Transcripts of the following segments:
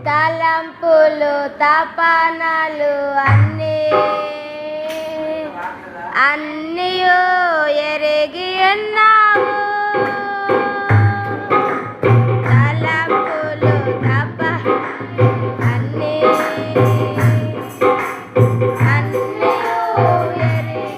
తలంపులు తపనలు అన్నీయు ఎరిగి ఉన్నావు. తలంపులు తప అన్నీయు ఎరిగి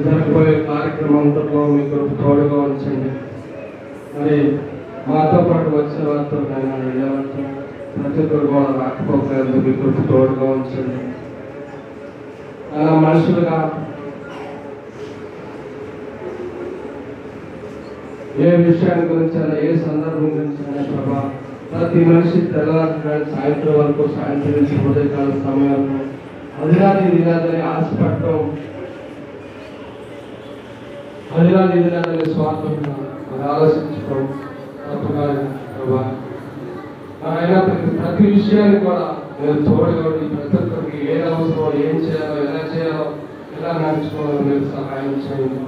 జరగబోయే కార్యక్రమంలో మీకు తోడుగా ఉంచండి. మరి మాతో పాటు వచ్చిన వారితో వెళ్ళేవారితో ప్రతి ఒక్కరు కూడా రాకపోకలేదు మీకు తోడుగా ఉంచండి. అలా మనుషులుగా ఏ విషయాన్ని గురించి అయినా ఏ సందర్భం గురించి అయినా ప్రభా ప్రతి మనిషి తెల్లవారు సాయంత్రం వరకు సాయంత్రం నుంచి ఉదయకాల సమయంలో అదిరాది ఇదిరాదని ఆశపడటం అదిరాది ఇదిరాదని స్వార్థంగా అది ఆలోచించుకోవడం తప్పుగా ప్రభా అయినా ప్రతి విషయాన్ని కూడా మీరు తోడుగా ప్రతి ఒక్కరికి ఏది అవసరమో ఏం చేయాలో ఎలా నడుచుకోవాలో మీరు సహాయం చేయండి.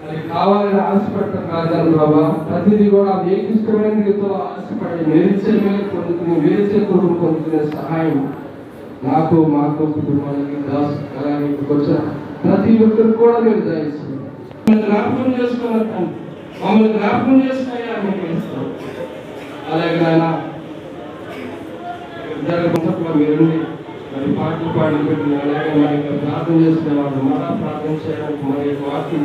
అది కావాలని ఆశపడటం కాదని ప్రభా ప్రతిదీ కూడా మీకు ఇష్టమైన రీతిలో ఆశపడి నిరీక్ష మీద పొందుకునే సహాయం మా కుటుంబానికి అలాగే వచ్చిన ప్రతి ఒక్కరికి కూడా మీరు దయచేయండి. జ్ఞాపకం చేసుకున్నాను మమ్మల్ని జ్ఞాపకం చేసుకున్నా మీకు ఇస్తాం. అలాగే ఆయన మీరుండి మరి పాటలు పాడి పెట్టి అలాగే మరి ప్రార్థన చేసుకునేవాళ్ళు మళ్ళా ప్రార్థన చేయడానికి మరి వాక్యం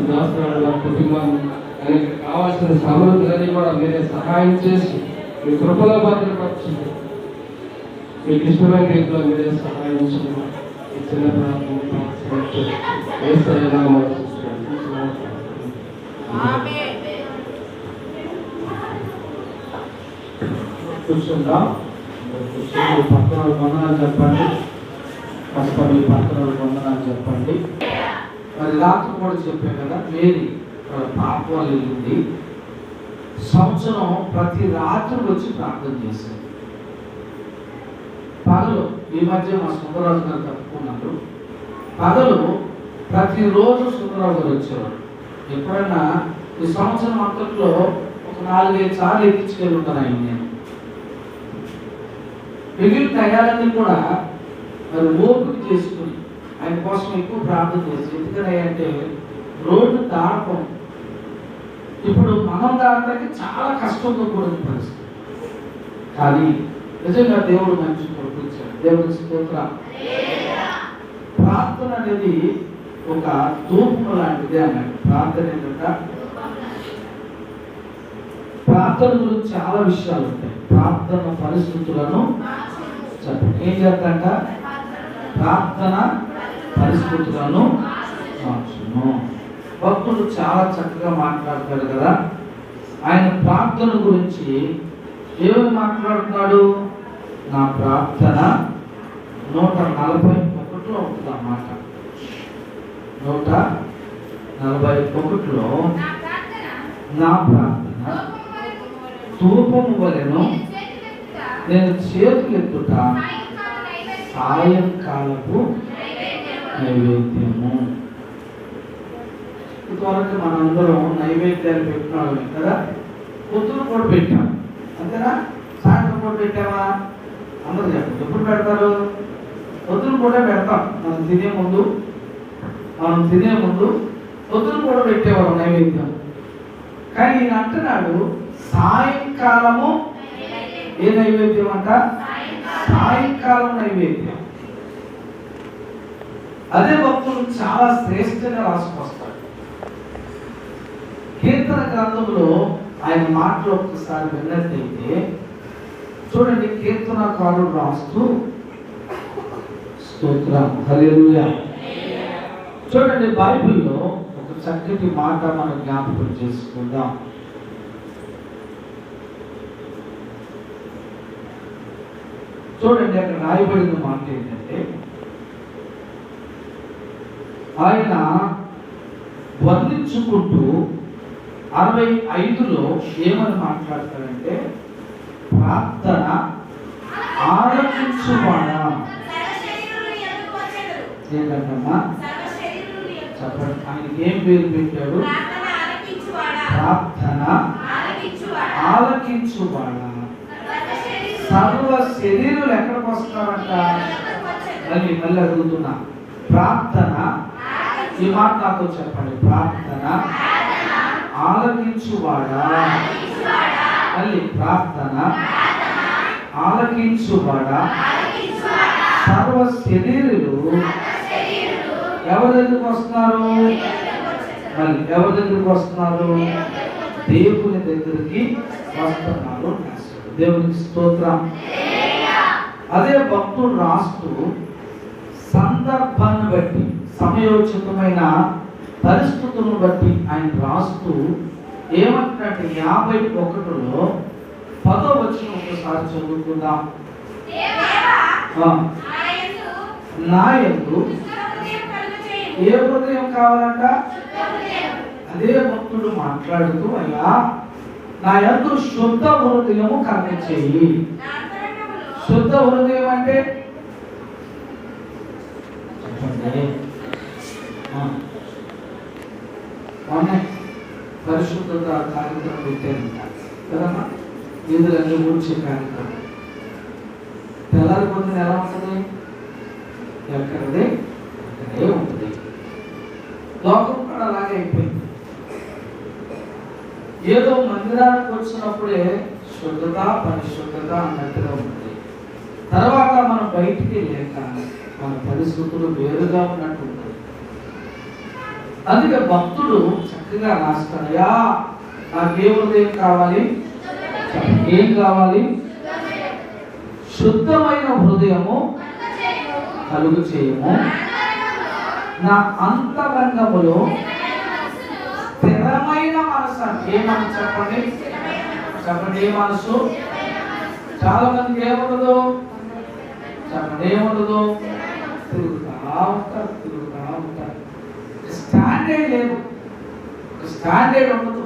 దాసరాళ్ళ కుటుంబాన్ని ఆయనకి కావాల్సిన సమృద్ధులని కూడా మీరే సహాయం చేసి మీ కృపలో భద్రపరచు మీకు ఇష్టమైన రీతిలో మీరే సహాయం చేయండి. ఈ చిన్న ప్రార్థన కూర్చుందా పక్కన వందనాలు చెప్పండి. కష్టపడి పక్కన వందనాలు చెప్పండి. మరి రాత్రి కూడా చెప్పాను కదా, మేరీ పాపం వల్ల వెళ్ళింది. సంవత్సరం ప్రతి రాత్రి వచ్చి ప్రార్థన చేశారు. పగలు ఈ మధ్య మా సుందరరాజు గారు తప్పుకున్నారు. పగలు ప్రతిరోజు సుందరరాజు గారు వచ్చేవారు. ఎప్పుడైనా ఈ సంవత్సరం అంతట్లో ఒక 4-5 సార్లు ఎక్కించుకెళ్ళుంటాను ఆయన. నేను మిగిలిన టయాలన్నీ కూడా మరి ఓపిక చేసుకుని ఆయన కోసం ఎక్కువ ప్రార్థన చేసి, ఎందుకని అంటే రోడ్డు దాటం ఇప్పుడు మనం దాటడానికి చాలా కష్టంతో కూడిన పరిస్థితి. కానీ నిజంగా దేవుడు మంచి కొడుకుచ్చాడు. దేవుడి స్తోత్రం. ప్రార్థన అనేది ఒక ధూపం లాంటిది అన్నాడు. ప్రార్థన ఏంటంటే ప్రార్థన గురించి చాలా విషయాలు ఉంటాయి. ప్రార్థన పరిస్థితులను చెప్పండి. ఏం చేద్దంట? ప్రార్థన పరిస్థితులను మార్చును. భక్తుడు చాలా చక్కగా మాట్లాడతాడు కదా. ఆయన ప్రార్థన గురించి ఏమని మాట్లాడుతున్నాడు? నా ప్రార్థన 141లో ఉంటుంది అన్నమాట. 141లో నా ప్రార్థన ధూపము వలెను నేను చేతులెత్తుట సాయంకాలపు నైవేద్యము. ఇంతవరకు మనందరం నైవేద్యాలు పెట్టినాం కదా. పొద్దున కూడా పెట్టాం అంతేనా? సాయంత్రం కూడా పెట్టామా? అందరూ చెప్పండి. ఎప్పుడు పెడతారు? పొద్దున కూడా పెడతాం. మనం తినే ముందు పొద్దున కూడా పెట్టేవారు నైవేద్యం. కానీ ఈయన అంటున్నాడు సాయంకాలము ఏ నైవేద్యం అంట? సాయంకాలం నైవేద్యం. అదే భక్తులు చాలా శ్రేష్టంగా రాసుకొస్తాడు. కీర్తన గ్రంథంలో ఆయన మాటలు ఒక్కసారి విన్నట్లయితే చూడండి. కీర్తనకారుడు రాస్తూ స్తోత్రం హల్లెలూయా. చూడండి, బైబిల్లో ఒక చక్కటి మాట మనం జ్ఞాపకం చేసుకుందాం. చూడండి, అక్కడ రాయబడిన మాట ఏంటంటే ఆయన వర్ణించుకుంటూ 65లో ఏమని మాట్లాడతారంటే, ప్రార్థన ఆలకించువాడా. ఏంటంటమ్మా చెప్పండి, ఆయనకి ఏం పేరు పెట్టాడు? ప్రార్థన ఆలకించువాడా. సర్వ శరీరులు ఎక్కడికి వస్తారంట? మళ్ళీ అడుగుతున్నా, ప్రార్థన, ఈ మాట నాతో చెప్పండి, ప్రార్థన ఆలకించువాడా. మళ్ళీ ప్రార్థన ఆలకించువాడా. సర్వ శరీరులు ఎవరి దగ్గరికి వస్తున్నారు? మళ్ళీ ఎవరి దగ్గరికి వస్తున్నారు? దేవుని దగ్గరికి వస్తున్నారు. దేవునికి స్తోత్రం. అదే భక్తుడు రాస్తూ సందర్భాన్ని బట్టి, సమయోచితమైన పరిస్థితులను బట్టి ఆయన రాస్తూ ఏమంటాడంటే 51లో 10వ వచనం ఒకసారి చదువుకుందాం. నా యందు ఏ హృదయం కావాలంట? అదే భక్తుడు మాట్లాడుతూ, అయ్యా నా యందు శుద్ధ హృదయము కలగచేయి. శుద్ధ హృదయం అంటే చెప్పండి. పరిశుద్ధత కార్యక్రమం పెట్టారంట కదమ్మా, వీధులన్నీ ఊడ్చే కార్యక్రమం. తెల్లారి పొద్దున ఎలా ఉంటుంది? ఎక్కడదే అక్కడే ఉంటుంది. లోకం కూడా అలాగే అయిపోయింది. ఏదో మందిరానికి వచ్చినప్పుడే శుద్ధత పరిశుద్ధత అన్నట్టుగా ఉంటుంది. తర్వాత మనం బయటికి లేక మన పరిస్థితులు వేరుగా ఉన్నట్టు ఉంటుంది. అందుకే భక్తుడు చక్కగా రాస్తాడయ్యా నాకు ఏ హృదయం కావాలి? ఏం కావాలి? శుద్ధమైన హృదయము కలుగు చేయము, నా అంతరంగములో స్థిరమైన మనసు. ఏ మనసు చెప్పండి? చెప్పండి, ఏ మనసు? చాలా మందికి ఏముండదు చెప్పండి, ఏముండదు? తిరుగుతా ఉంటారు. స్టాండర్డ్ లేదు, స్టాండర్డ్ ఉండదు.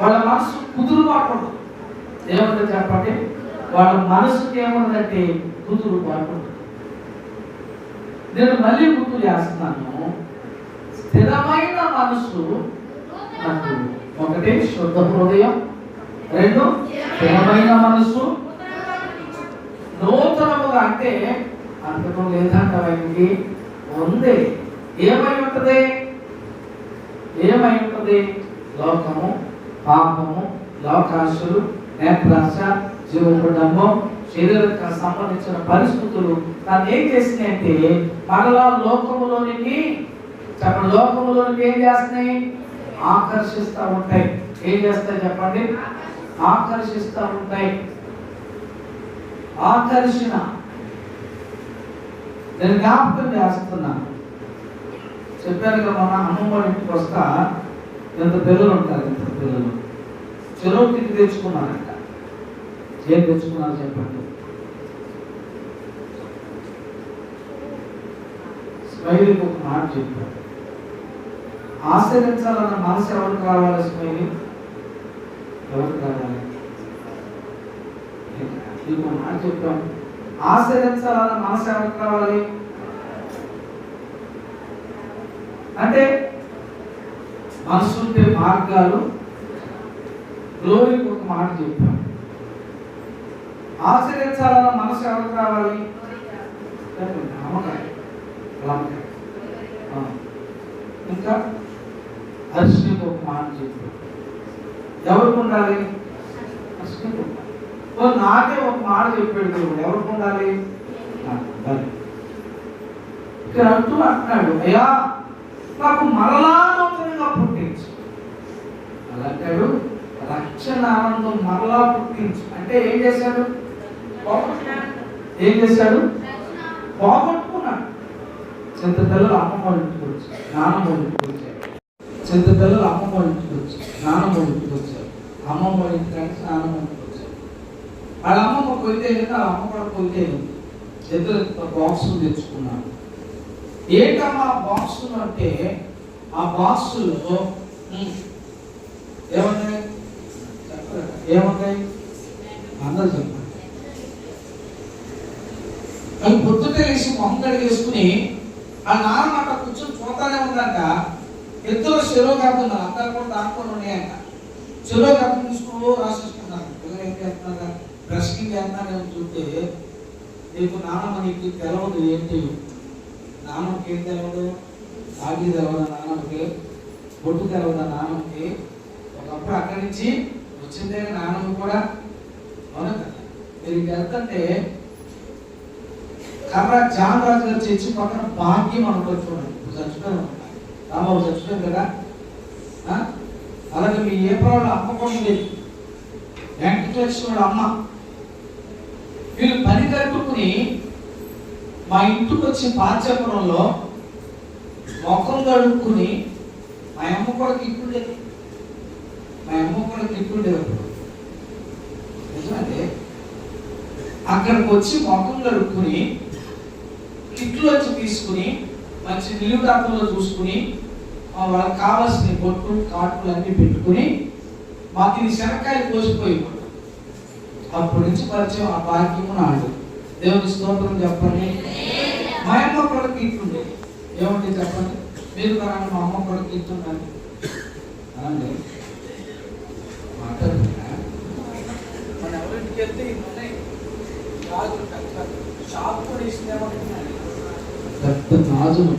వాళ్ళ మనసు కుదురుబాటు ఉండదు. ఏముంటుంది చెప్పండి? వాళ్ళ మనసుకి ఏముందంటే కుదురుబాటు ఉండదు. నేను మళ్ళీ గుర్తు చేస్తున్నాను, స్థిరమైన మనసు నాకు ఒకటి శుద్ధ హృదయం, రెండు స్థిరమైన మనసు, నూతనముగా అంటే అంతకు లేదంట ఆయనకి ఉంది. ఏమై ఉంటుంది? ఏమై ఉంటుంది? లోకము, పాపము, లోకాశలు, నేత్రాశ, జీవకుడంబం, శరీరానికి సంబంధించిన పరిస్థితులు దాన్ని ఏం చేసినాయంటే మరలా లోకములోనికి ఏం చేస్తున్నాయి? ఆకర్షిస్తూ ఉంటాయి. ఏం చేస్తాయి చెప్పండి? ఆకర్షిస్తూ ఉంటాయి. ఆకర్షణ నేను జ్ఞాపకం చేస్తున్నాను. చెప్పాను కదా, మన అమ్మమ్మ ఇంటికి వస్తా ఎంత పిల్లలు ఉంటారు, ఎంత పిల్లలు చెరువుకి తెచ్చుకున్నారంట. ఏం తెచ్చుకున్నారు చెప్పండి? స్మైలీకి ఒక మాట చెప్పారు, ఆశ్రయించాలన్న మనసు ఎవరికి కావాలి? స్మైలీ ఎవరికి కావాలి? నీకు మాట చెప్పాం, ఆశ్రయించాలన్న మనసు ఎవరికి కావాలి? అంటే మనసు ఉంటే మార్గాలు. గ్లోరీకి ఒక మాట చెప్పాం, ఆశ్రయించాలన్న మనసు ఎవరికి రావాలి? ఇంకా హర్షికి ఒక మాట చెప్పాం, ఎవరికి ఉండాలి? హర్షికి ఉండాలి. నాకే ఒక మాట చెప్పాడు దేవుడు, ఎవరికి ఉండాలి? ఇక్కడ అంటున్నాడు, అయ్యా నాకు మరలా నూతనంగా పుట్టించు. అలా అంటాడు, రక్షణ ఆనందం మరలా పుట్టించు అంటే ఏం చేశాడు? ఏం చేశాడు? పోగొట్టుకున్నాడు. చింత పిల్లలు అమ్మమ్మ ఇంటికి వచ్చి నానమ్మ ఇంటికి వచ్చారు. చింత పిల్లలు అమ్మమ్మ ఇంటికి వచ్చి నానమ్మ ఇంటికి వచ్చారు. అమ్మమ్మ ఇంటికి అంటే నానమ్మ ఇంటికి వచ్చారు. వాళ్ళ అమ్మమ్మ కొలితే అమ్మ కూడా కొలితే ఇద్దరు బాక్సులు తెచ్చుకున్నాను. ఏంటమ్మా బాక్సులు అంటే ఆ బాక్సులో ఏమన్నా ఏముంటాయి? అందరూ చెప్పండి. అవి పొద్దుటే వేసి మొహం కడిగేసుకుని ఆ నాన్న అక్కడ కూర్చొని చూస్తానే ఉందంట. ఇద్దరు చెరువు కాపుతున్నారు, అందరు కూడా దాంట్లో ఉన్నాయంట. చెరువు కాపు తీసుకుని రాసేసుకున్నారు. పిల్లలు ఏం చేస్తున్నారా? బ్రష్కి చేస్తున్నారని చూస్తే నీకు నాన్నమ్మ నీకు తెలవదు ఏంటి. నాన్నమ్మకి ఏం తెలవదు? ఆగి తెలవదా నాన్నమ్మకి? బొట్టు తెలవదా నాన్నమ్మకి? ఒకప్పుడు అక్కడి నుంచి వచ్చిందే నాన్నమ్మ కూడా. అవునా కదా? మీరు ఇంక వెళ్తుంటే కర్ర జాన్ రాజు గారు చర్చి పక్కన భాగ్యం అనుకో చూడండి. చచ్చిపోయాను రామాబు చచ్చిపోయాను కదా. అలాగే మీ ఏ ప్రాబ్లం అమ్మ కూడా లేదు, వెంకటేశ్వరుడు అమ్మ. వీళ్ళు పని కట్టుకుని మా ఇంటికి వచ్చి పాంచపురంలో మొఖం కడుక్కుని మా అమ్మ కూడా కిట్టుండేది. మా అమ్మ కూడా కిట్టుండేది అప్పుడు. నిజమంటే అక్కడికి వచ్చి మొఖం కడుక్కుని కిట్లు వచ్చి తీసుకుని మంచి నిలువు డాక్టర్లో చూసుకుని వాళ్ళకి కావాల్సిన బొట్టు కాటులు అన్ని పెట్టుకుని మాకు ఇది శనక్కాయలు కోసిపోయి అప్పటి నుంచి పరిచయం ఆ భాగ్యము నాడు. దేవుని స్తోత్రం చెప్పండి. మా అమ్మ కూడా కిట్టుండేది. ఏమంటే చెప్పండి, మీరు కూడా మా అమ్మ కూడా కిట్టుండండి అనండి. మాట్లాడుతున్నా మన ఎవరింటికి వెళ్తే ఉన్నాయి గాజులు షాప్ కూడా ఇస్తుందేమంటున్నాను. పెద్ద గాజులు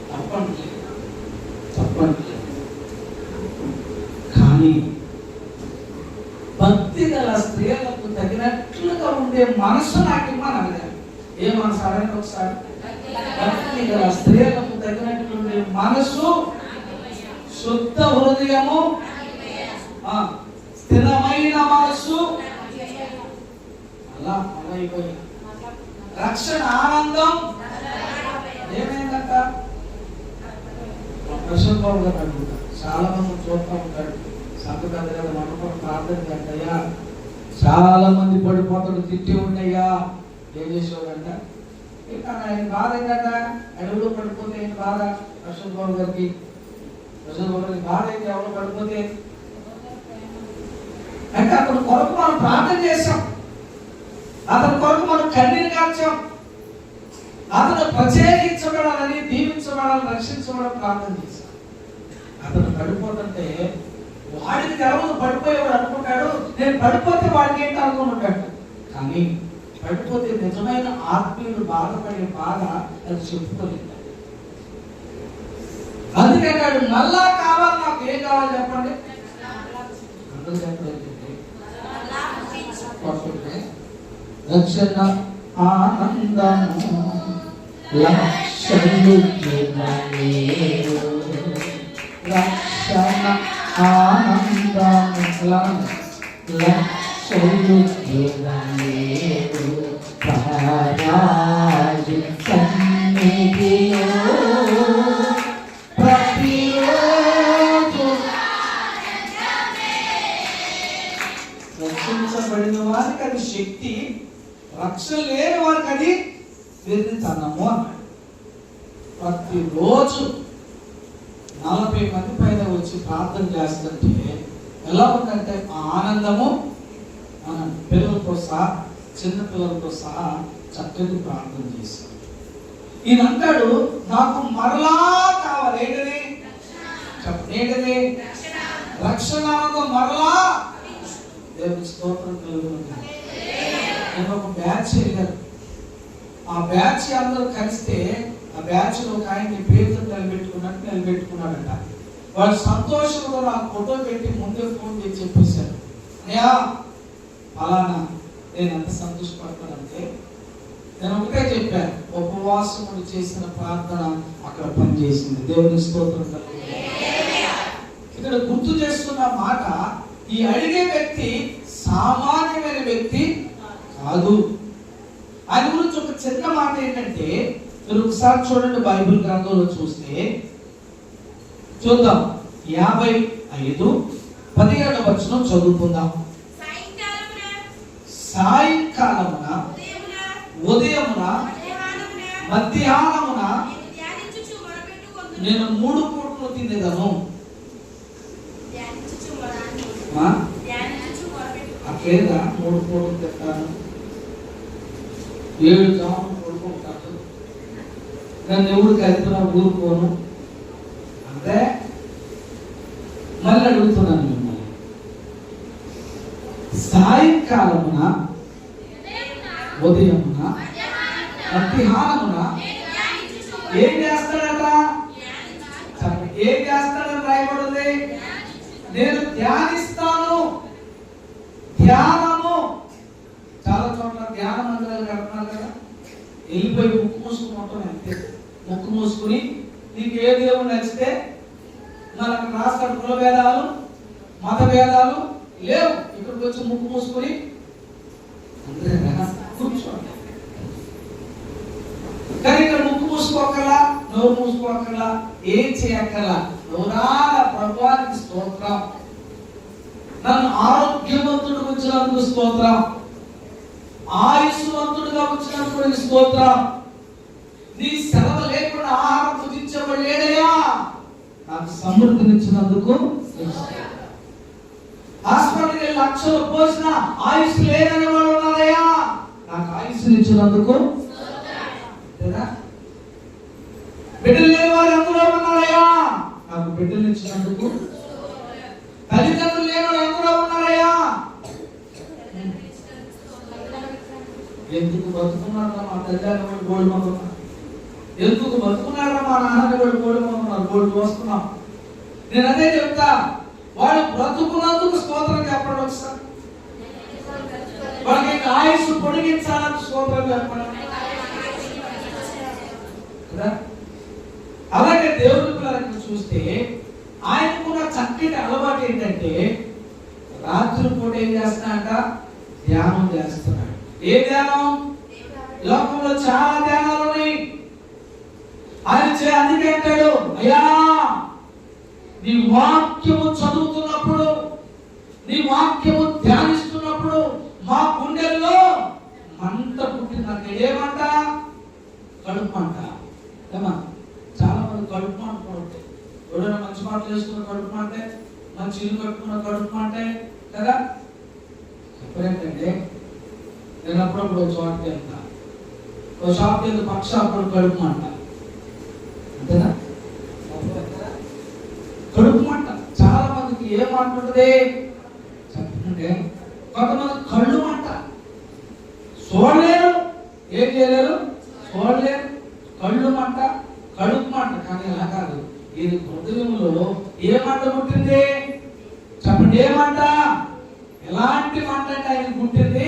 తప్పండి తప్పండి. కానీ భక్తి గల స్త్రీలకు తగినట్లుగా ఉండే మనసు నాకు ఇమ్మని. ఏ మనసు అడగండి ఒకసారి. భక్తి గల స్త్రీలకు తగినట్లు ఉండే మనసు, శుద్ధ హృదయము, స్థిరమైన మనసు, అలా అయిపోయింది. రక్షణ ఆనందం ఏమైందంట? ప్రశ్న బాబు గారు అడుగుతారు. చాలా మంది చూస్తూ ఉంటాడు. సంతకాలు కదా మనకు ప్రార్థన కంటయ్యా చాలా మంది పడిపోతాడు, తిట్టి ఉండయ్యా. ఏం చేసేవాడంట? ఇంకా ఆయన బాధ ఏంటంట? అడుగులో పడిపోతే ఏంటి బాధ? ప్రశ్న బాబు గారికి బాధ అయితే ఎవరు పడిపోతే అంటే అతని కొరకు మనం ప్రార్థన చేశాం, అతని కొరకు మనం కన్నీరు కార్చాం, అతను ప్రత్యేకించబడాలని, దీవించబడాలని, రక్షించబడాలని ప్రార్థన చేశాం. అతను పడిపోతుంటే వాడికి తెలవదు. పడిపోయేవాడు అనుకుంటాడు నేను పడిపోతే వాడికి ఏంటి అనుకుంటాడు. కానీ పడిపోతే నిజమైన ఆత్మీయుడు బాధపడే బాధ అది చెప్పుకోలేదు. అందుకంటాడు మళ్ళా కావాలి, నాకు ఏం కావాలి చెప్పండి. అందరూ చెప్పలేదు. రక్షణ ఆనందము లక్షలు, రక్షణ ఆనందము లక్షలు పరాజు సన్నిధిలో ప్రతిరోజు. రక్షించబడిన వారికి అది శక్తి, రక్షణ లేని వారికి అది వెర్రితనము అన్నాడు. ప్రతిరోజు 40 మంది పైన వచ్చి ప్రార్థన చేస్తుంటే ఎలా ఉందంటే ఆనందము. మన పిల్లలతో సహా, చిన్న పిల్లలతో సహా చక్కటి ప్రార్థన చేశారు. ఈయన అంటాడు నాకు మరలా కావాలి. ఏంటది? చెప్పండి, ఏంటది? రక్షణ ఆనందం మరలా. దేవుని స్తోత్రం కలుగుతుంది. నేను ఒక బ్యాచ్ వెళ్ళాను. ఆ బ్యాచ్ అందరూ కలిస్తే ఆ బ్యాచ్ లో ఒక ఆయన పేరుతో నిలబెట్టుకున్నాడంట. వాళ్ళు సంతోషంలో నాకు ఫోటో పెట్టి ముందే ఫోన్ చేసి చెప్పేశారు, అయ్యా అలానా నేను ఎంత సంతోషపడతానంటే నేను ఒకటే చెప్పాను, ఉపవాసం చేసిన ప్రార్థన అక్కడ పనిచేసింది. దేవుని స్తోత్రం కలుగుతుంది. ఇక్కడ గుర్తు చేసుకున్న మాట, ఈ అడిగే వ్యక్తి సామాన్యమైన వ్యక్తి కాదు. అది గురించి ఒక చిన్న మాట ఏంటంటే, మీరు ఒకసారి చూడండి బైబిల్ గ్రంథంలో చూస్తే చూద్దాం. 55:17 వచనం చదువుకుందాం. సాయంకాలమున ఉదయమున మధ్యాహ్నమున నేను 3 పూటలు తినేదను. లేదా 3 పూటలు తింటాను, 7 జాములు పడుకుంటాను, నన్ను ఎవరు కలిపినా ఊరుకోను అంటే మళ్ళీ అడుగుతున్నాను మిమ్మల్ని, సాయంకాలమున, ఉదయమున, మధ్యాహ్నమున ఏం చేస్తాడట? ఏం చేస్తాడని రాయబడింది? నేను ధ్యానిస్తాను. ధ్యానము. చాలా చోట్ల ధ్యాన మందిరాలు కడుతున్నారు కదా, వెళ్ళిపోయి ముక్కు మూసుకుని ఉంటాం అంతే. ముక్కు మూసుకుని నీకు ఏ దేవుడు నచ్చితే, మనకు రాష్ట్ర కుల భేదాలు మత భేదాలు లేవు, ఇక్కడికి వచ్చి ముక్కు మూసుకుని కూర్చోండి. కానీ ఇక్కడ ముక్కు మూసుకోకలా, నోరు మూసుకోకలా, ఏం చేయక్కలా, నోరాల ప్రభువానికి స్తోత్రం, నన్ను ఆరోగ్యవంతుడు వచ్చినందుకు స్తోత్రం, ఆయుష్వంతుడుగా వచ్చినందుకు స్తోత్రం, నీ సెలవు లేకుండా ఆహారం భుజించబడలేదయ్యా, నాకు సమృద్ధినిచ్చినందుకు. హాస్పిటల్కి లక్షలు పోసిన ఆయుష్ లేదని వాళ్ళు ఉన్నారయ్యా, నాకు ఆయుష్నిచ్చినందుకు. బిడ్డలు లేని వారు ఎందరో ఉన్నారయ్యా, నాకు బిడ్డలు ఇచ్చినందుకు. తల్లిదండ్రులు లేని వారు ఎందరో ఉన్నారయ్యా, ఎందుకు బతుకున్నారా మా తల్లిదండ్రులు గోల్డ్ మంది ఉన్నారు, ఎందుకు బతుకున్నారా మా నాన్న గోల్డ్ మంది ఉన్నారు, గోల్డ్ వస్తున్నాం. నేను అదే చెప్తా, వాడు బ్రతుకున్నందుకు స్తోత్రం చెప్పండి ఒకసారి. వాళ్ళకి ఆయుష్ పొడిగించాలని స్తోత్రం చెప్పండి. అలాగే దేవుడి పిల్లలకు చూస్తే ఆయనకున్న చక్కటి అలవాటు ఏంటంటే, రాత్రి పూట ఏం చేస్తున్నాడంట? ధ్యానం చేస్తున్నాడు. ఏ ధ్యానం? లోకంలో చాలా ధ్యానాలు ఉన్నాయి. ఆయన అందుకే అంటాడు, అయ్యా నీ వాక్యము చదువుతున్నప్పుడు, నీ వాక్యము ధ్యానిస్తున్నప్పుడు మా గుండెల్లో మంట పుట్టిందంటే. ఏమంట? కడుపు మంట. చాలా మంది కడుపు మంట ఉంటాయి. ఎవరైనా మంచి మాటలు చేసుకున్న కడుపు మంటే, మంచి ఇల్లు కట్టుకున్న కడుపు మంటే కదా. ఎప్పుడేంటంటే నేను అప్పుడప్పుడు ఒక చోటకి వెళ్తా, ఒక షాప్కి వెళ్తే పక్క షాప్ కడుపు మంట అంతేనా? కడుపు మంట. చాలా మందికి ఏం మంట ఉంటుంది చెప్పంటే, కొంతమంది కళ్ళు మంట, చూడలేరు, ఏం చేయలేరు, చూడలేరు, కళ్ళు మంట, కడుపు మంట. కానీ అలా కాదు, ఇది హృదయంలో ఏ మంట పుట్టింది చెప్పండి? ఏ మంట? ఎలాంటి మంట అంటే ఆయన పుట్టింది,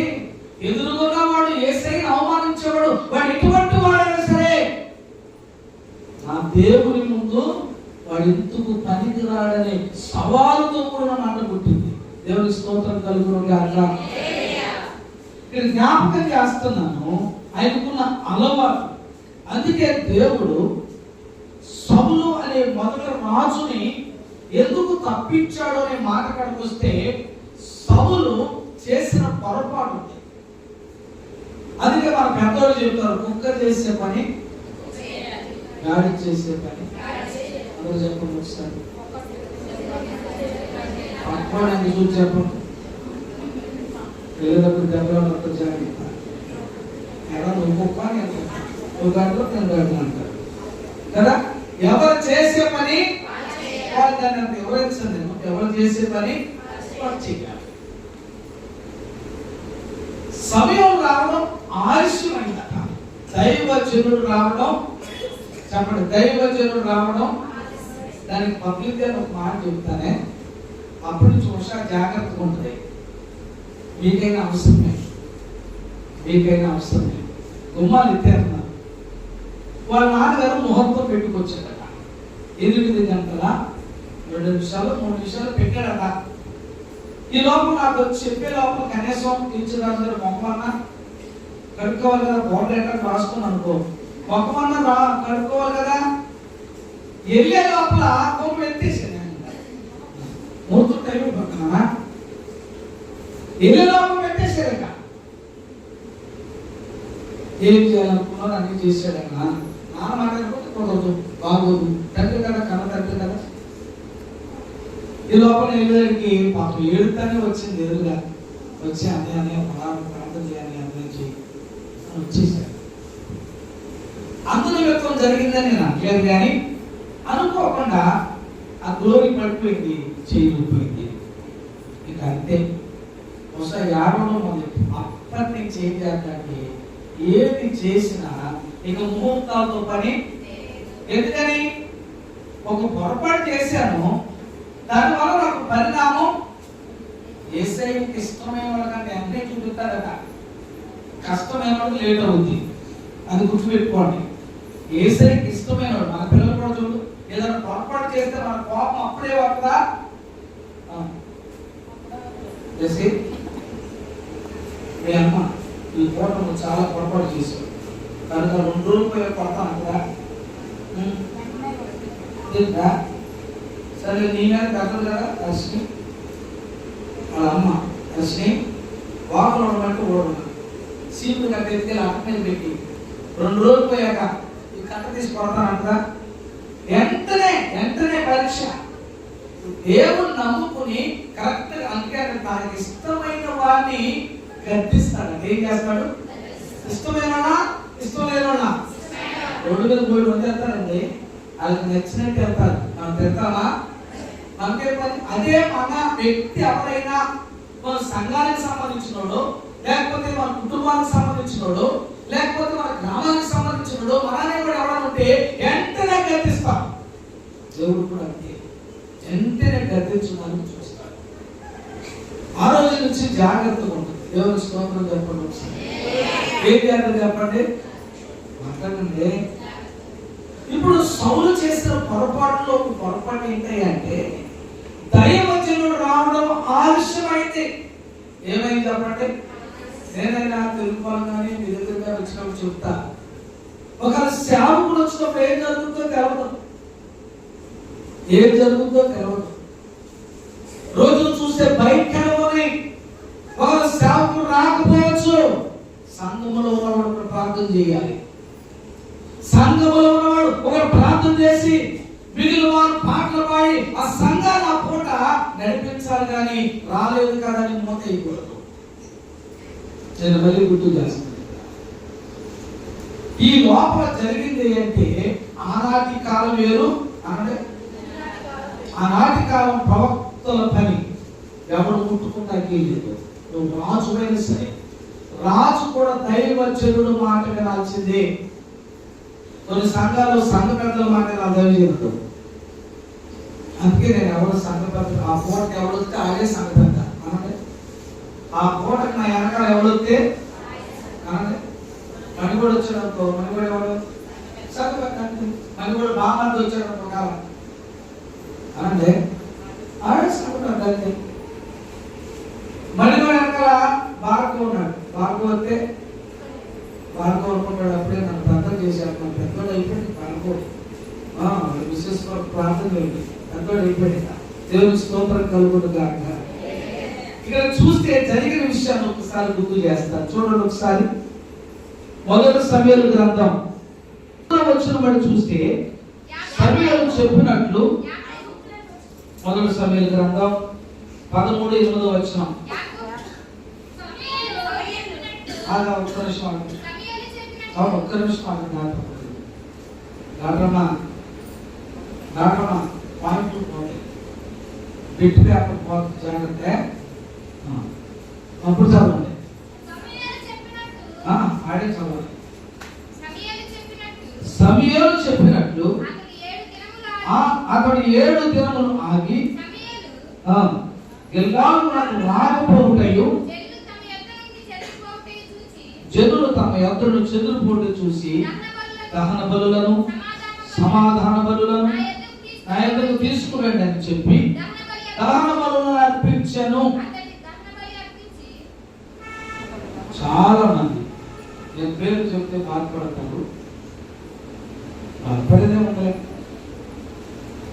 ఎదురుగున్న వాడు యేసయ్యను అవమానించేవాడు, వాడు ఎటువంటి వాడైనా సరే నా దేవుని ముందు వాడు ఎందుకు పనికి రాడనే సవాలుతో కూడిన మాట పుట్టింది. దేవుని స్తోత్రం కలుగును గాక. ఇక్కడ జ్ఞాపకం చేస్తున్నాను ఆయనకున్న అలవాటు. అందుకే దేవుడు సౌలు అనే మొదటి రాజుని ఎందుకు తప్పించాడు అనే మాట కాడికి వస్తే, సౌలు చేసిన పొరపాటు. అందుకే మన పెద్దవాళ్ళు చెప్తారు, కుక్క చేసే పని గాడి చేసే పని. అందరూ చెప్పండి ఒకసారి, పక్కవాడిని చూసి చెప్పండి. వెళ్ళేటప్పుడు దెబ్బలు జాగ్రత్త, ఎలా నువ్వు కుక్క ఒక గంటలో 10 గంటలు అంటారు కదా. ఎవరు చేసే పని వాళ్ళు దాన్ని అంత వివరించండి. ఎవరు చేసే పని వాళ్ళు చేయాలి. సమయం రావడం ఆలస్యమైందట. దైవజనుడు రావడం చెప్పండి, దైవజనుడు రావడం. దానికి పబ్లిక్ గా ఒక మాట చెప్తానే, అప్పుడు నుంచి ఒకసారి జాగ్రత్తగా ఉంటుంది. మీకైనా అవసరమే, మీకైనా అవసరమే. గుమ్మాలు ఎత్తేస్తున్నారు. వాళ్ళ నాన్నగారు ముహూర్తం పెట్టుకొచ్చాడట. 8 గంటల 2 నిమిషాలు 3 నిమిషాలు పెట్టాడట. ఈ లోపల నాకు వచ్చి చెప్పే లోపల కనీసం తీర్చిరాజు గారు మొక్కమన్నా కడుక్కోవాలి కదా, బోర్డు ఎక్కడ రాసుకుని అనుకో, మొక్కమన్నా కడుక్కోవాలి కదా. వెళ్ళే లోపల కొమ్ము ఎత్తేసాను, ముహూర్తం టైం పడుతున్నా, వెళ్ళే లోపల పెట్టేసాడు. ఏం చేయాలనుకున్నాడు అన్ని చేశాడు. నాన్న మాట్లాడుకుంటే కుదరదు, బాగోదు, తండ్రి కదా, కన్న తండ్రి కదా. ఈ లోపల వెళ్ళేవాడికి పాపం ఏడుతానే వచ్చింది ఎదురుగా. వచ్చి అన్నయ్య ప్రార్థన చేయాలి అన్నయ్య వచ్చేసాడు. అందునిమిత్తం జరిగిందని నేను అనలేదు, కానీ అనుకోకుండా ఆ గ్లోరీ పడిపోయింది, చేయకపోయింది. ఇక అంతే ఒకసారి ఏడవడం మొదటి అప్పటి నుంచి ఏం చేద్దాంటే ఏది చేసినా ఇక ముహూర్తాలతో పని. ఎందుకని ఒక పొరపాటు చేశాను, దానివల్ల నాకు పరిణామం యేసయ్యకి ఇష్టమైన వాళ్ళకంటే అన్నీ చూపిస్తాడట. కష్టమైన వాళ్ళు లేట్ అవుతుంది, అది గుర్తుపెట్టుకోండి. యేసయ్యకి ఇష్టమైన వాడు, మన పిల్లలు కూడా చూడు, ఏదైనా పొరపాటు చేస్తే మన కోపం అప్పుడే వస్తుందా? మీ అమ్మ ఈ పూట చాలా పొరపాటు చేశాడు కనుక 2 రోజులు పోయి కొడతాను కదా, సరే నీ మీద కట్టదు కదా దర్శని. వాళ్ళ అమ్మ దర్శని వాకులు ఉండమంటే ఓడదు, సీపులు కట్ట ఎత్తుకెళ్ళి అక్క మీద పెట్టి 2 రోజులు పోయాక ఈ కట్ట తీసి కొడతానంటదా? వెంటనే పరీక్ష. దేవుడు నమ్ముకుని కరెక్ట్ గా, అందుకే తనకి ఇష్టమైన వాడిని గద్దిస్తాడు. ఏం చేస్తాడు? ఇష్టమైన ఇష్టం లేనోడా రోడ్డు మీద పోయి వదిలేస్తారండి, వాళ్ళకి నచ్చినట్టు వెళ్తారు. మనం తింటామా? మనకే పని. అదే మన వ్యక్తి ఎవరైనా మన సంఘానికి సంబంధించినోడు, లేకపోతే మన కుటుంబానికి సంబంధించినోడు, లేకపోతే మన గ్రామానికి సంబంధించినోడు, మననే కూడా ఎవరైనా ఉంటే వెంటనే గద్దిస్తాం. దేవుడు కూడా అంతే, వెంటనే గద్దించడానికి చూస్తాడు. ఆ రోజు నుంచి జాగ్రత్తగా ఉంటుంది. దేవుని స్తోత్రం చెప్పండి. ఒకసారి ఏం చేయాలి చెప్పండి, మాట్లాడండి. ఇప్పుడు సౌలు చేసిన పొరపాటులో ఒక పొరపాటు ఏంటంటే దైవజనుడు రావడం ఆలస్యమైంది. ఏమైంది చెప్పండి? నేనైనా తెలుసుకోవాలి కానీ మీ దగ్గర వచ్చినప్పుడు చెప్తా. ఒక సేవకుడు వచ్చినప్పుడు ఏం జరుగుతుందో తెలవదు. రోజులు చూస్తే భయంకరమని ఒక సేవకుడు రాకపోవచ్చు. సంఘములో ఉన్నవాడు ప్రార్థన చేయాలి. సంఘములో ఉన్నవాడు ఒకరు ప్రార్థన చేసి మిగిలిన వారు పాటలు పాడి ఆ సంఘాన్ని ఆ పూట నడిపించాలి, కానీ రాలేదు కదా అని మూత అయిపోవద్దు. నేను మళ్ళీ గుర్తు చేస్తాను. ఈ లోపల జరిగింది అంటే ఆనాటి కాలం వేరు, అంటే ఆనాటి కాలం ప్రవక్తల పని ఎవరు ముట్టుకుంటాకి లేదు. నువ్వు రాజువైనా సరే, రాజు కూడా దైవజనుడు మాట వినాల్సిందే. కొన్ని సంఘాలు సంఘ పెద్దల మాట దైవజనుడు. అందుకే నేను ఎవరు సంఘ పెద్ద, ఆ పూటకి ఎవరు వస్తే అదే సంఘ పెద్ద అనండి. ఆ పూటకి నా వెనకాల ఎవరు వస్తే అనండి. మణిగూడ వచ్చాడనుకో, మణిగూడ ఎవరు సంఘ పెద్ద అంటే, మణిగూడ బాగా వచ్చాడు ఒక కాలం అనండి, ఆడే సంఘ పెద్ద అంటే. మణిగూడ వెనకాల భారత ఉన్నాడు, భారత వస్తే భారత అనుకుంటాడు. అప్పుడే నన్ను ప్రార్థన చేశాడు, మన పెద్దోడు అయిపోయింది భారత విశేష ప్రార్థన చేయండి, పెద్దోడు అయిపోయింది. దేవుని స్తోత్రం కలుగుతుంది కాక. ఇక్కడ చూస్తే జరిగిన విషయాన్ని ఒకసారి గుర్తు చేస్తాను, చూడండి ఒకసారి. 1 సమూయేలు గ్రంథం వచ్చిన బట్టి చూస్తే సమూయేలు చెప్పినట్లు 1 సమూయేలు గ్రంథం 13:8 వచనం. ఒక్క నిమిషం పాయింట్ పోతే బిట్ పేపర్ పోతే జాగ్రత్త. అప్పుడు చదవండి, ఆడే చదవండి. సమూయేలు చెప్పినట్లు అతడు 7 దినములు ఆగి గిల్గాలు నాకు రాకపోవుటయు జనులు తమ యొద్ద నుంచి చెదిరిపోటు చూసి దహన బలులను సమాధాన బలులను నా యొద్దకు తీసుకురండి అని చెప్పి దహన బలులను అర్పించాను. చాలా మంది నేను పేరు చెప్తే బాధపడతారు, బాధపడేదే ఉండలే.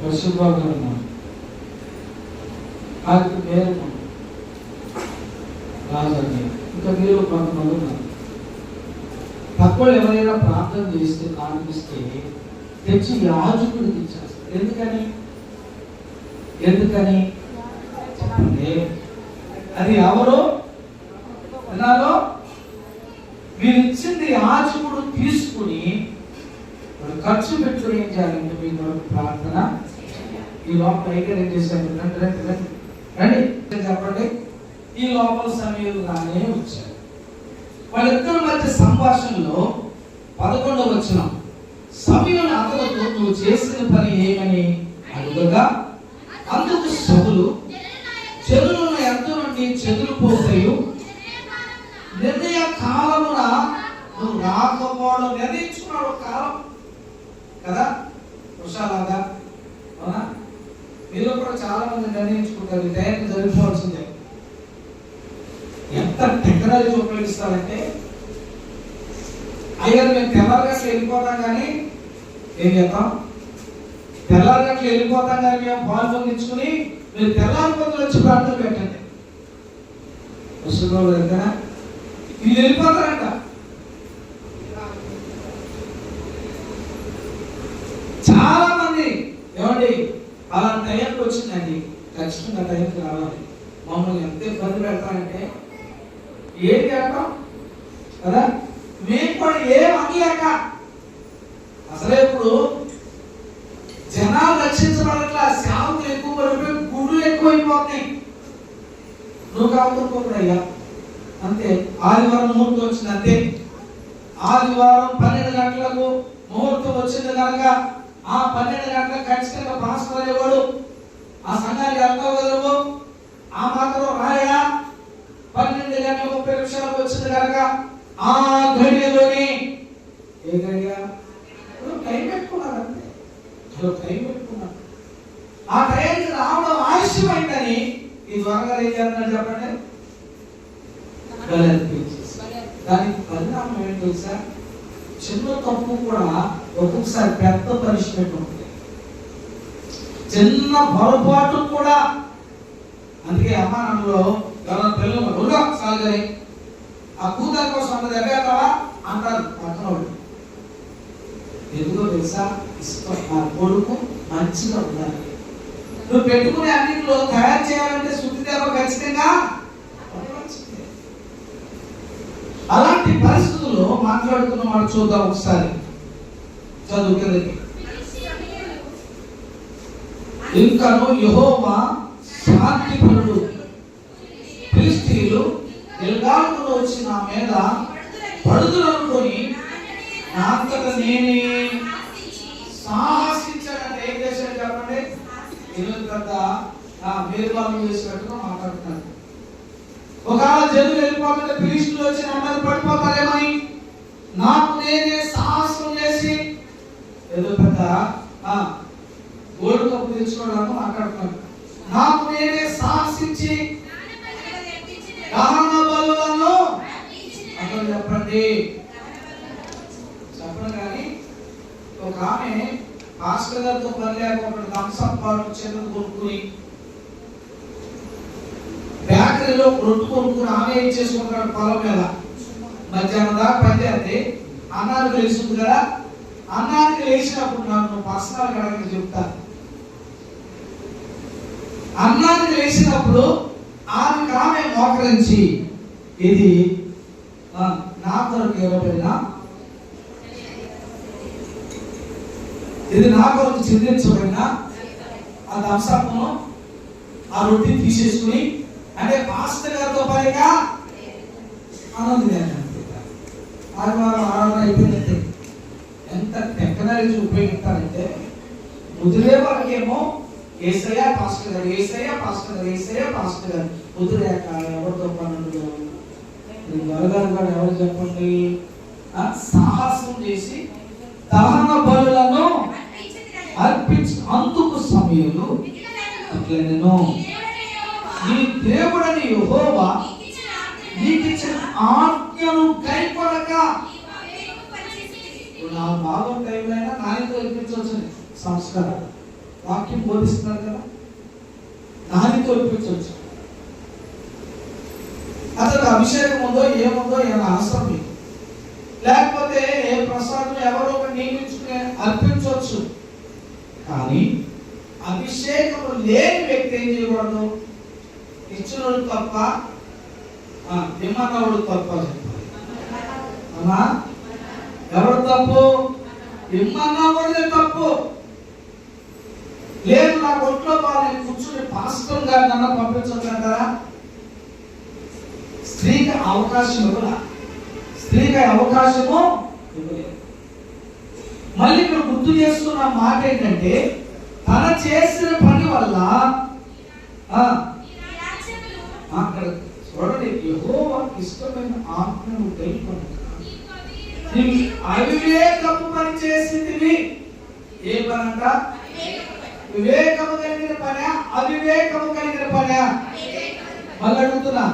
వర్షబాబు గారు ఉన్నారు, ఆయనకు పేరు రాజని, ఇంకా మీరు కొంతమంది ఉన్నారు. తక్కువ ఎవరైనా ప్రార్థన చేస్తే కానిపిస్తే తెచ్చి యాజకుడికి ఇచ్చేస్తారు. ఎందుకని చెప్పండి? అది ఎవరో విన్నారో మీరు ఇచ్చింది యాజకుడు తీసుకుని ఖర్చు పెట్టుకుని ఏం చేయాలంటే మీ కొరకు ప్రార్థన ఈ లోపల ఏం చేశారు రండి చెప్పండి. ఈ లోపల సమయంగానే వచ్చారు. వాళ్ళిద్దరి మధ్య సంభాషణలో 11వ వచనం, సమయంలో అతనితో నువ్వు చేసిన పని ఏమని అడుగగా అందుకు సౌలు చెరువుల ఎంత నుండి చెదిరిపోతాయో నిర్ణయ కాలమున నువ్వు రాకపోవడం నిర్ణయించుకున్నాడు. ఒక కాలం కదా వృషాలాగా, అవునా? మీరు కూడా చాలా మంది నిర్ణయించుకుంటారు ఈ టైంకి జరిగిపోవాల్సిందే. ఎంత టెక్నాలజీ ఉపయోగిస్తారంటే అయ్యా మేము తెల్లారగట్లు వెళ్ళిపోతాం కానీ ఏం చేద్దాం, తెల్లారగట్లు వెళ్ళిపోతాం కానీ మేము పాలు పొందించుకుని మీరు తెల్లారి పొందులు వచ్చి ప్రార్థన పెట్టండి. వస్తున్నారు దగ్గర వీళ్ళు వెళ్ళిపోతారంట. చాలా మంది ఏమండి అలా టైంకి వచ్చిందండి, ఖచ్చితంగా టైంకి రావాలి. మమ్మల్ని ఎంత ఇబ్బంది పెడతారంటే ఏం చేస్తాం కదా, మేము కూడా ఏం అనలేక అసలే ఇప్పుడు జనాలు రక్షించబడట్లా, శాంతులు ఎక్కువ పడిపోయి గుడులు ఎక్కువైపోతున్నాయి. నువ్వు కాకపోయ్యా అంతే. ఆదివారం ముహూర్తం వచ్చింది అంతే. ఆదివారం 12 గంటలకు ముహూర్తం వచ్చింది కనుక ఆ 12 గంటలకు ఖచ్చితంగా పాస్టర్ అనేవాడు ఆ సంఘానికి వెళ్ళగలవు. ఆ మాత్రం రాయడా 12 గంటల 30 నిమిషాలకు వచ్చింది కనుక ఆ గడియలోని ఏ గడియ టైం పెట్టుకున్నారు అంతే. టైం పెట్టుకున్నారు. ఆ టైంకి రావడం ఆలస్యమైందని ఈ త్వరగా ఏం చేస్తున్నారు చెప్పండి, దానికి పరిణామం ఏంటి తెలుసా? చిన్న తప్పు కూడా ఒక్కొక్కసారి పెద్ద పనిష్మెంట్ ఉంటుంది. చిన్న పొరపాటు కూడా. అందుకే అమ్మానంలో పిల్లలు సాగరి ఆ కూతురు కోసం అన్నది ఎగేస్తావా అంటారు పక్కన వాళ్ళు. ఎందుకో తెలుసా? ఇష్టం ఆ కొడుకు మంచిగా ఉండాలి. నువ్వు పెట్టుకునే అన్నింటిలో తయారు చేయాలంటే శుద్ధి దెబ్బ ఖచ్చితంగా. అలాంటి పరిస్థితుల్లో మాట్లాడుతున్న మాట చూద్దాం ఒకసారి, చదువుకి. ఇంకను యెహోవా శాంతిపరుడు, ఫిలిష్తీయులు గిల్గాలులో వచ్చి నా మీద పడుదులనుకొని నా అంతట నేనే సాహసించాడంటే ఏం చేశాడు చెప్పండి? ఈరోజు పెద్ద భేదభావం చేసినట్టుగా మాట్లాడుతున్నాడు. ఒకవేళ జనులు వెళ్ళిపోతుంటే ఫిలిష్తీయులు వచ్చి నా మీద పడిపోతారేమని నాకు నేనే సాహసం చేసి ఏదో పెద్ద గోల్డ్ కప్పు తెచ్చుకోవడానికి మాట్లాడుతున్నాను. నాకు నేనే సాహసించి దహన బలులను అక్కడ చెప్పండి కానీ ఒక ఆమె పాస్టర్ గారితో పని లేకపోతే థమ్సప్ చెరువు కొనుక్కుని బేకరీలో రొట్టు కొనుక్కుని ఆమె ఇచ్చేసుకుంటాడు పొలం మీద. మధ్యాహ్నం దాకా పని చేస్తే అన్నానికి లేచింది కదా, అన్నానికి లేచినప్పుడు నాకు పర్సనల్ గడగ చెప్తా. అన్నానికి లేచినప్పుడు ఆమె మోకరించి ఇది నా కొరకు ఇవ్వబడిన, ఇది నా కొరకు చెందించబడిన ఆ థమ్సప్ను ఆ రొట్టి తీసేసుకుని అంటే పాస్టర్ గారితో పనిగా ఆనందం ఆదివారం అయిపోయినట్టే. ఎంత టెక్నాలజీ ఉపయోగిస్తారంటే ముదిరే వాళ్ళకేమో ఏసయ్య పాస్టర్ గారు, ఏసయ్య పాస్టర్ గారు, ఏసయ్య పాస్టర్ గారు. ముదిరేక ఎవరితో పనులు వరగారు ఎవరు చెప్పండి? సాహసం చేసి దహన బలులను అర్పించి అందుకు సమయంలో నేను నీ దేవుడని యెహోవా నీకిచ్చిన ఆజ్ఞను కైకొనక నా భాగం టైంలో అయినా నాయనతో ఇప్పించవచ్చు. సంస్కారం వాక్యం బోధిస్తున్నారు కదా, నాయనతో ఇప్పించవచ్చు. అతనికి అభిషేకం ఉందో ఏముందో ఏమైనా అవసరం లేదు. లేకపోతే ఏ ప్రసాదం ఎవరో ఒకటి నియమించుకుని అర్పించవచ్చు. కానీ అభిషేకం లేని వ్యక్తి ఏం చేయకూడదు? ఇచ్చిన తప్ప ఇమ్మన్నవాడు తప్పు అని చెప్పాలి. అవునా? ఎవరు తప్పు? ఇమ్మన్నవాడే తప్పు. లేదు నా ఒంట్లో బాగా కూర్చుని పాస్టర్ గారు నన్ను పంపించగలరా? స్త్రీకి అవకాశం ఇవ్వరా? స్త్రీకి అవకాశము ఇవ్వలేదు. మళ్ళీ ఇక్కడ గుర్తు చేసుకున్న మాట ఏంటంటే, తన చేసిన పని వల్ల అక్కడ చూడండి, యెహోవాకు ఇష్టమైన ఆజ్ఞను గైకొనక అవివేకపు పని చేసింది. ఏ పని అంట? వివేకము కలిగిన పని, అవివేకము కలిగిన పని. మళ్ళీ అడుగుతున్నా,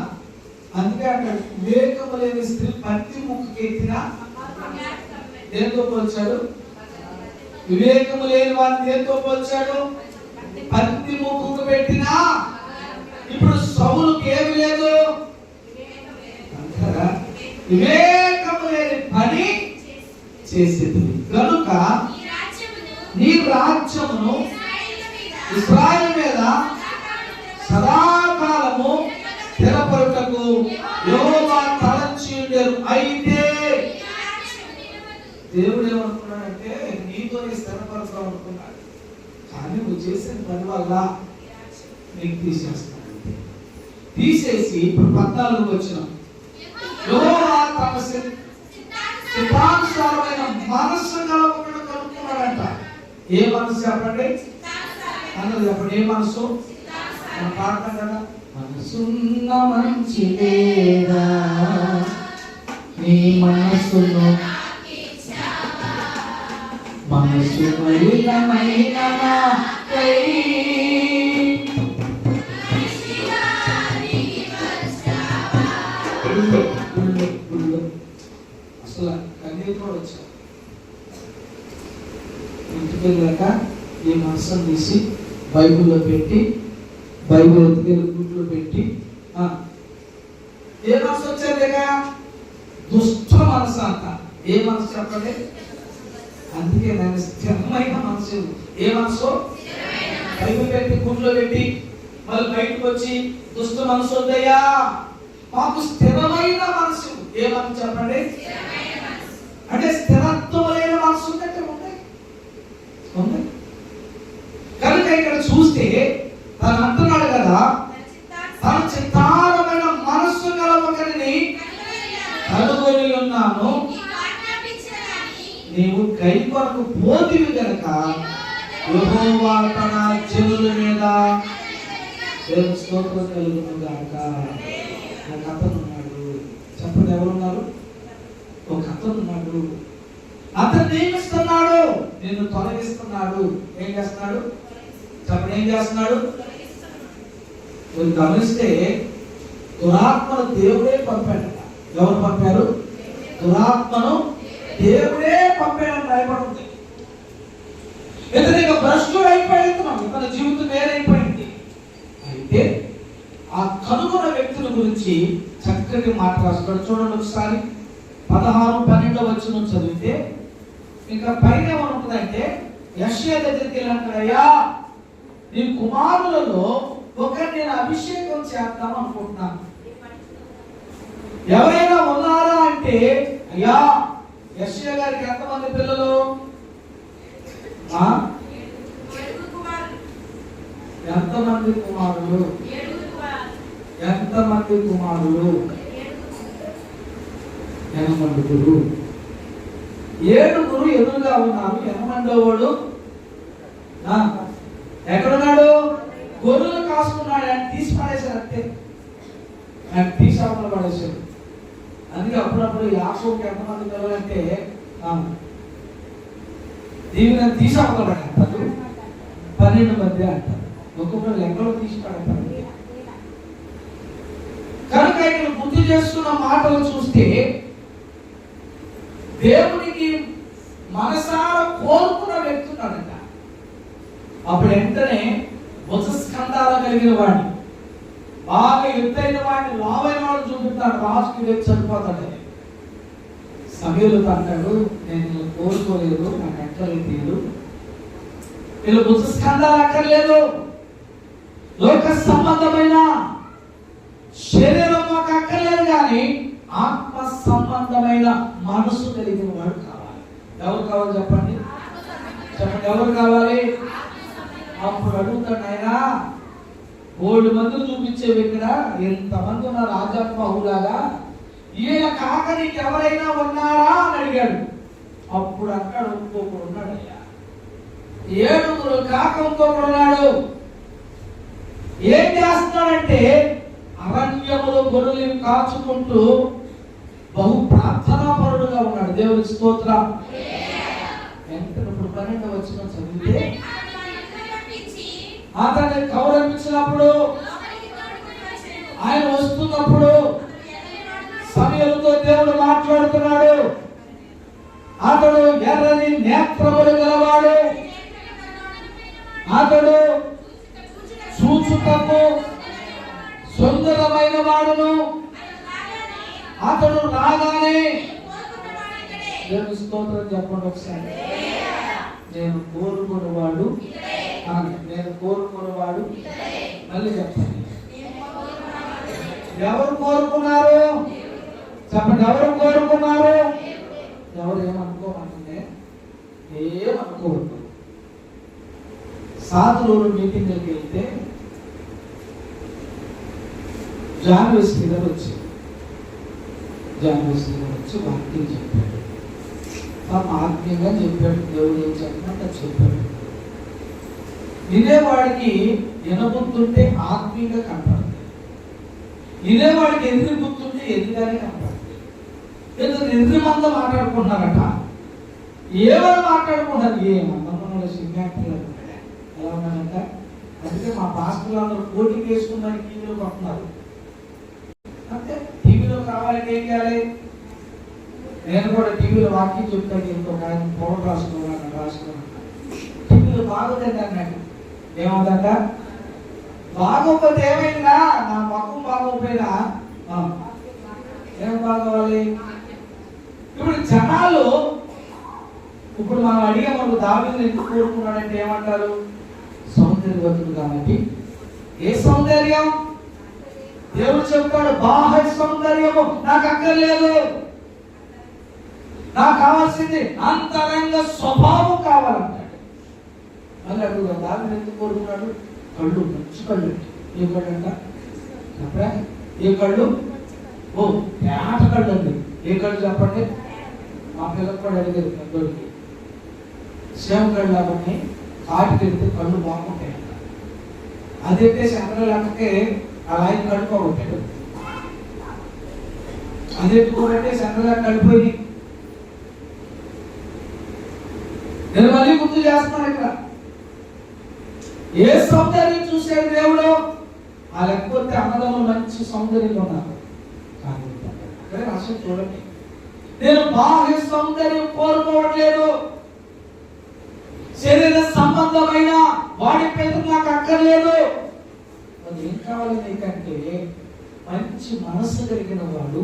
అందుకే అంటాడు, వివేకము లేని స్త్రీ పత్తి ముక్కుకి ఎత్తిన దేంతో పోల్చాడు? వివేకము లేని వారిని దేంతో పోల్చాడు? పత్తి ముక్కుకు పెట్టినా. ఇప్పుడు సౌలుకి ఏమి లేదు అంటారా? వివేకము లేని పని చేసేది కనుక నీ రాజ్యమును ఇశ్రాయేలు మీద సదాకాలము స్థిరపరుటకు యెహోవా తలంచి ఉండెను. అయితే దేవుడు ఏమనుకున్నాడంటే, నీతోనే స్థిరపరుస్తాం అనుకున్నాడు, కానీ నువ్వు చేసిన పని వల్ల నీకు తీసేస్తాడు. తీసేసి ఇప్పుడు 14 వచ్చిన యెహోవా తన చిత్తానుసారమైన మనస్సు గలవాడు కనుక్కున్నాడంట. ఏ మనసు చెప్పండి? అన్నది చెప్పండి. ఏ మనసు? మనం పాడతాం కదా, మనసున్న మంచి లేదా నీ మనసును మనసు మలినమైన అసలు కన్నీరు కూడా వచ్చా. ఇంటికి వెళ్ళాక ఈ మనసును తీసి బైబిల్లో పెట్టి, బైబిల్ గుడ్లో పెట్టి, ఏ మనసు వచ్చేదేగా? దుష్ట మనసు అంట. ఏ మనసు చెప్పండి? అందుకే దాని స్థిరమైన మనసు. ఏ మనసు? బైబిల్ పెట్టి గుడ్లో పెట్టి మళ్ళీ బయటకు వచ్చి దుష్ట మనసు వద్దయ్యా, మాకు స్థిరమైన మనసు. ఏ మనసు చెప్పండి? అంటే స్థిరత్వం లేని మనసు ఉందంటే ఉంది. కనుక ఇక్కడ చూస్తే తను అంటున్నాడు కదా, తన చిత్తారమైన మనస్సు గల ఒకరిని కనుగొని ఉన్నాను, నీవు కై కొరకు పోతివి గనక యెహోవా తన జనుల మీద స్తోత్రం కలుగును గాక. ఒక అతను ఉన్నాడు, చెప్పండి ఎవరున్నారు? ఒక అతను ఉన్నాడు, అతను నియమిస్తున్నాడు, నిన్ను తొలగిస్తున్నాడు. ఏం చేస్తున్నాడు చెప్పండి? ఏం చేస్తున్నాడు? మీరు గమనిస్తే దురాత్మను దేవుడే పంపాడట. ఎవరు పంపారు? దురాత్మను దేవుడే పంపాడని రాయబడింది. ఇతను ఇక భ్రష్టుడు అయిపోయింది, తన జీవితం వేరైపోయింది. అయితే ఆ కనుగొన్న వ్యక్తుల గురించి చక్కటి మాట రాస్తాడు. చూడండి ఒకసారి 16-12 వచనం చదివితే ఇంకా పైన ఏమంటుందంటే, యెషయా దగ్గరికి వెళ్ళంటాడు, అయ్యా నీ కుమారులలో ఒకరిని నేను అభిషేకం చేద్దాం అనుకుంటున్నాను, ఎవరైనా ఉన్నారా అంటే, అయ్యా యెషయా గారికి ఎంతమంది పిల్లలు? ఎంతమంది కుమారులు? ఎంతమంది కుమారులు? 8 7 ఎదురుగా ఉన్నారు. 8 ఎక్కడున్నాడు? గొర్రెలు కాసుకున్నాడు. ఆయన తీసి పడేశారు, అంతే. ఆయన తీసి అవతల పడేశారు. అందుకే అప్పుడప్పుడు యాకోబుకి ఎంతమంది పిల్లలంటే దీన్ని తీసి అవతల పడేస్తారు. 12 మంది అంటారు. ఒక్కొక్కరు లెక్కలో తీసి పడతారు. కనుక ఇక్కడ గుర్తు చేస్తున్న మాటలు చూస్తే దేవునికి మనసారా కోరుకున్న వ్యక్తి ఉన్నాడంట. అప్పుడు వెంటనే భుజస్కంధాలు కలిగిన వాడిని, బాగా ఎత్తైన వాడిని, లావైన వాడు చూపిస్తాడు. రాజుకి వెళ్ళి చనిపోతాడు. సమయంలో అంటాడు, నేను కోరుకోలేదు, నాకు అక్కర్లేదు, వీళ్ళు భుజస్కంధాలు అక్కర్లేదు, లోక సంబంధమైన శరీరం మాకు అక్కర్లేదు కానీ ఆత్మ సంబంధమైన మనసు కలిగిన వాడు కావాలి. ఎవరు కావాలి చెప్పండి? ఎవరు కావాలి? అప్పుడు అడుగుతాడు, ఆయన 7 మంది చూపించేవి ఇక్కడ ఎంతమంది ఉన్నారు ఆజాత్మ అవులాగా, ఈయన కాక నీకు ఎవరైనా ఉన్నారా అని అడిగాడు. అప్పుడు అక్కడ ఇంకొకడు ఉన్నాడు. అయ్యా 7 కాక ఇంకొకడు ఉన్నాడు. ఏం చేస్తున్నాడంటే అరణ్యములో గొర్రెలు కాచుకుంటూ బహు ప్రార్థనాపరుడుగా ఉన్నాడు. దేవునికి స్తోత్రం. వెంటనే ఇప్పుడు 12వ వచనం చదివితే, అతన్ని కౌరవించినప్పుడు ఆయన వస్తున్నప్పుడు సమయంతో దేవుడు మాట్లాడుతున్నాడు. అతడు ఎర్రని నేత్రములు గలవాడు, అతడు చూచుటకు సుందరమైన వాడును, అతడు రాగానే దేవుని స్తోత్రం చెప్పండి ఒకసారి. నేను కోరుకునేవాడు, నేను కోరుకునేవాడు. మళ్ళీ చెప్పండి. ఎవరు కోరుకున్నారు చెప్పండి? ఎవరు కోరుకున్నారు? ఎవరు ఏమనుకోమంటే ఏమనుకోవద్దు. సాధులు మీటింగ్కి వెళ్తే జాన్వేస్ గారు వచ్చి వాక్యం చెప్పాడు. ఆత్మీయంగా చెప్పాడు. దేవుడు ఏం చెప్పినట్టు చెప్పాడు. వినేవాడికి వినబుద్ధుంటే ఆత్మీయంగా కనపడుతుంది, వినేవాడికి ఎదురు గుర్తుంటే ఎదురుగానే కనపడుతుంది. ఎదురు మంద మాట్లాడుకుంటున్నారట. ఏమైనా మాట్లాడుకుంటారు, ఏమన్నా సింగాక్టర్ ఎలా ఉన్నారంట. అందుకే మా పాస్టర్లు అందరూ పోటీ వేసుకున్నారని టీవీలో కొట్టున్నారు. అంతే, టీవీలో కావాలంటే ఏం చేయాలి? నేను కూడా టీవీలో వాక్యం చెప్తాను. ఇంకొక ఆయన పౌడర్ రాసుకున్నాను. టీవీలో బాగోదండి అన్నాడు. ఏమవుతుందంట? బాగోకపోతే ఏమైందా? నా మొక్కం బాగోకపోయినా ఏం బాగోవాలి? ఇప్పుడు జనాలు ఇప్పుడు మనం అడిగే మనకు దావీదును ఎందుకు కోరుకున్నాడంటే ఏమంటారు? సౌందర్యవతుడు కాబట్టి. ఏ సౌందర్యం? దేవుడు చెప్తాడు, బాహ్య సౌందర్యము నాకు అక్కర్లేదు, నాకు కావాల్సింది అంతరంగ స్వభావం కావాలంటాడు. మళ్ళీ అడుగుదాం, దావీదు ఎందుకు కోరుకున్నాడు? కళ్ళు, మంచి కళ్ళు. ఏ కళ్ళు అంట? ఏ కళ్ళు? ఓ పేట కళ్ళు అండి. ఏ కళ్ళు చెప్పండి? మా పిల్లలు కూడా అడిగారు పెద్దోడికి. సేవ కళ్ళు కాబట్టి కాటికి వెళ్తే కళ్ళు బాగుంటాయి. అదైతే చంద్రలక్కకే అలా ఆయన కడుకోబట్టాడు. అది ఎట్టుకోబట్టే చంద్రలక్క కడిపోయింది. నేను మళ్ళీ గుర్తు చేస్తున్నాను ఇక్కడ. ఏ సౌందర్యం చూసాడు దేవుడు? ఆ లేకపోతే అన్నదమ్ములు మంచి సౌందర్యంగా ఉన్నారు. కానీ అసలు చూడండి, నేను బాహ్య సౌందర్యం కోరుకోవట్లేదు. శరీర సంబంధమైన వాడి పేరు నాకు అక్కర్లేదు. అది ఏం కావాలి నీకంటే మంచి మనసు కలిగిన వాడు,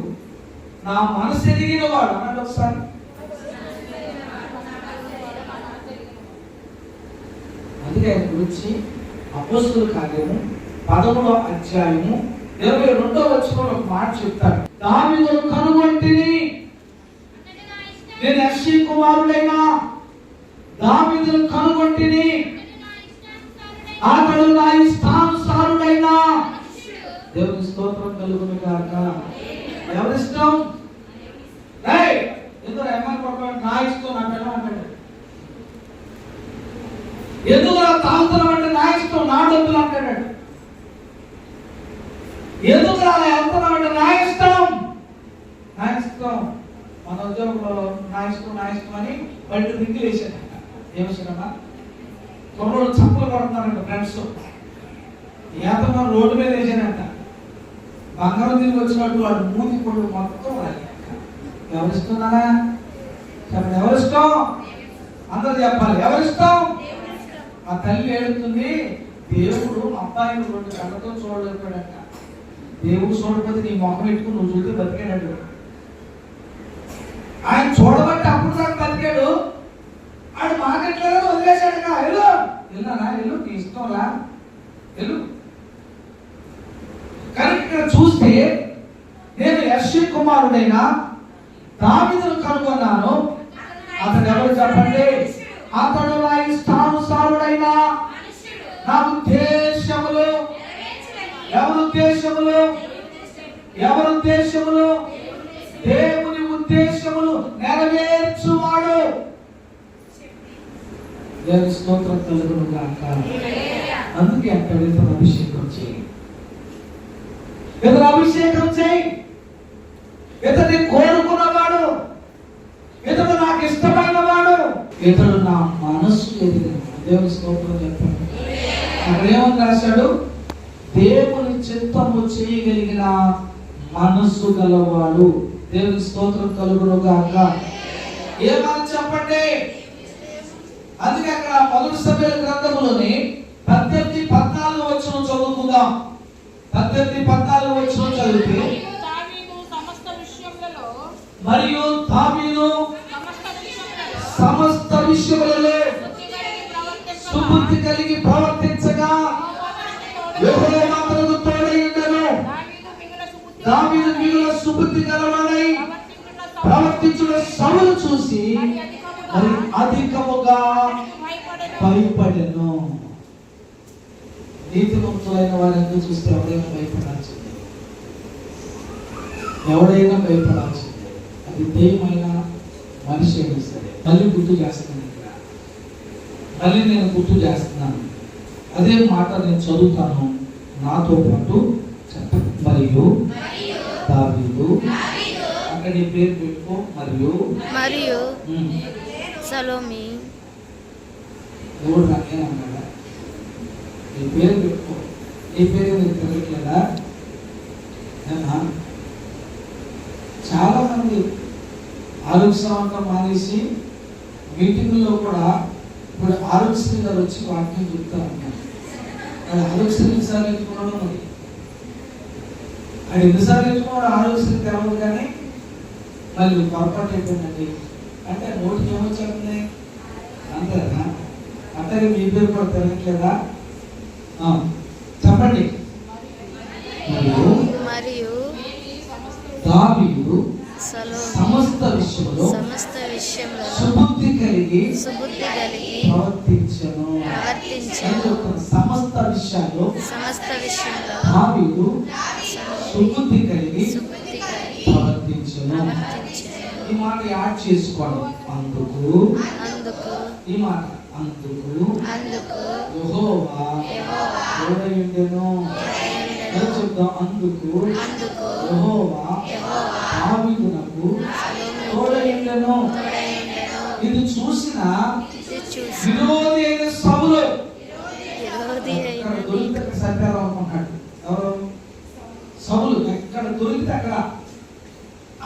నా మనసు ఎదిగిన వాడు అన్నాడు. ఒకసారి అందుకే ఆయన గురించి అపోస్తలుల కార్యము 10వ అధ్యాయము 22వ వచనంలో ఒక మాట చెప్తారు. దావీదును కనుగొంటిని, నేను యెష్షయి కుమారుడైన దావీదును కనుగొంటిని, అతడు నా ఇష్టానుసారుడైన. దేవుని స్తోత్రం కలుగును గాక. ఎవరి ఇష్టం? ఎందుకు నా ఇష్టం నా పిల్ల అంటాడు. ఎందుకు తాగుతున్నాం అంటే నా ఇష్టం నా డబ్బులు అంటాడు. ఎందుకు వెళ్తున్నాం అంటే నా ఇష్టం నా ఇష్టం. మన ఉద్యోగంలో నా ఇష్టం అని బయట దిగ్గు వేసాడు. ఏమన్నా త్వరలో చప్పులు పడుతున్నారంట ఫ్రెండ్స్. ఏతమా రోడ్డు మీద వేసానంట. బంగారం తిరిగి వచ్చినట్టు వాడు మూతి కొడు మొత్తం ఎవరిస్తున్నారా చెప్పండి? ఎవరిష్టం? అందరూ చెప్పాలి. ఎవరిష్టం? ఆ తల్లి ఏడుతుంది, దేవుడు అబ్బాయిని 2 కళ్ళతో చూడలేకపోయాడంట. దేవుడు చూడకపోతే నీ మొహం పెట్టుకుని నువ్వు చూస్తే బతికాడు. ఆయన చూడబట్టి అప్పుడు దాకా బతికాడు. ఆడు మాకెట్లా వదిలేశాడుగా. వెళ్ళానా వెళ్ళు, నీ ఇష్టంలా వెళ్ళు. కానీ ఇక్కడ చూస్తే నేను యెష్షయి కుమారుడైన దావీదును కనుగొన్నాను. అతడు ఎవరు చెప్పండి? అతడు నా ఇష్టానుసారుడైన నా ఉద్దేశములు. ఎవరి ఉద్దేశములు? దేవుని ఉద్దేశములు నెరవేర్చువాడు. దేవుని స్తోత్రం కలుగును గాక. అందుకే అంటాడు, ఇతను అభిషేకం చేయి, ఇతను అభిషేకం చేయి. ఇతన్ని కోరుకున్నవాడు, ఇతడు నాకు ఇష్టమైన వాడు, ఇతడు నా మనస్సు ఎదిగిన. దేవుని స్తోత్రం చెప్పండి. అక్కడ ఏమని రాశాడు? దేవుని చిత్తము చేయగలిగిన మనస్సు గలవాడు. దేవుని స్తోత్రం కలుగును గాక. ఏమని చెప్పండి? అందుకే అక్కడ 1 సమూయేలు గ్రంథములోని 18-14 వచనం చదువుకుందాం. 18-14 వచనం చదివితే, మరియు దావీదు సమస్త విషయములలో సుబుద్ధి కలిగి ప్రవర్తించగా యెహోవా అతనికి తోడై ఉండెను. దావీదు మిగుల సుబుద్ధి గలవాడై ప్రవర్తించుట సౌలు చూసి మరి అధికముగా భయపడెను. నీతిమంతులైన వారిని చూస్తే ఎవరైనా భయపడాల్సిందే, ఎవరైనా భయపడాల్సిందే. అది దైవమైన మనిషి అయినా సరే. మళ్ళీ గుర్తు చేస్తున్నాను, మళ్ళీ నేను గుర్తు చేస్తున్నాను. అదే మాట నేను చదువుతాను, నాతో పాటు చెప్పండి. మరియు దావీదు, అక్కడ నీ పేరు పెట్టుకో. మరియు సలోమి. ఎవరు నాకేనన్నాడా? నీ పేరు పెట్టుకో. నీ పేరు మీరు తెలియట్లేదా? చాలా మంది ఆరోగ్యవంతం మానేసి మీటింగుల్లో కూడా ఇప్పుడు ఆరోగ్యశ్రీ గారు వచ్చి వాటిని చెప్తా ఉంటారు. అది ఆరోగ్యశ్రీ ఎన్నిసార్లు ఎంచుకున్నాడు? మరి అది ఎన్నిసార్లు ఎంచుకున్నాడు? ఆరోగ్యశ్రీ తెలవదు కానీ మళ్ళీ పొరపాటు అయిపోయిందండి అంటే నోటికి ఏమొచ్చారండి అంతేనా? అట్లాగే మీ పేరు కూడా తెలియట్లేదా? చెప్పండి. మరియు దావీదు సమస్త విషయంలో సుబుద్ధి కలిగి ప్రవర్తించెను. సమస్త విషయాల్లో దావీదు సుబుద్ధి కలిగి ప్రవర్తించెను. ఈ మాట యాడ్ చేసుకోండి. అందుకు ఈ మాట యెహోవా తోడై ఉండెను. చెప్తాం. అందుకు యెహోవా దావీదునకు తోడై ఉండెను. ఇది చూసిన విరోధి అయిన సౌలు ఎక్కడ దొరికితే సరికారం అనుకుంటాడు. ఎవరు? సౌలు ఎక్కడ దొరికితే అక్కడ.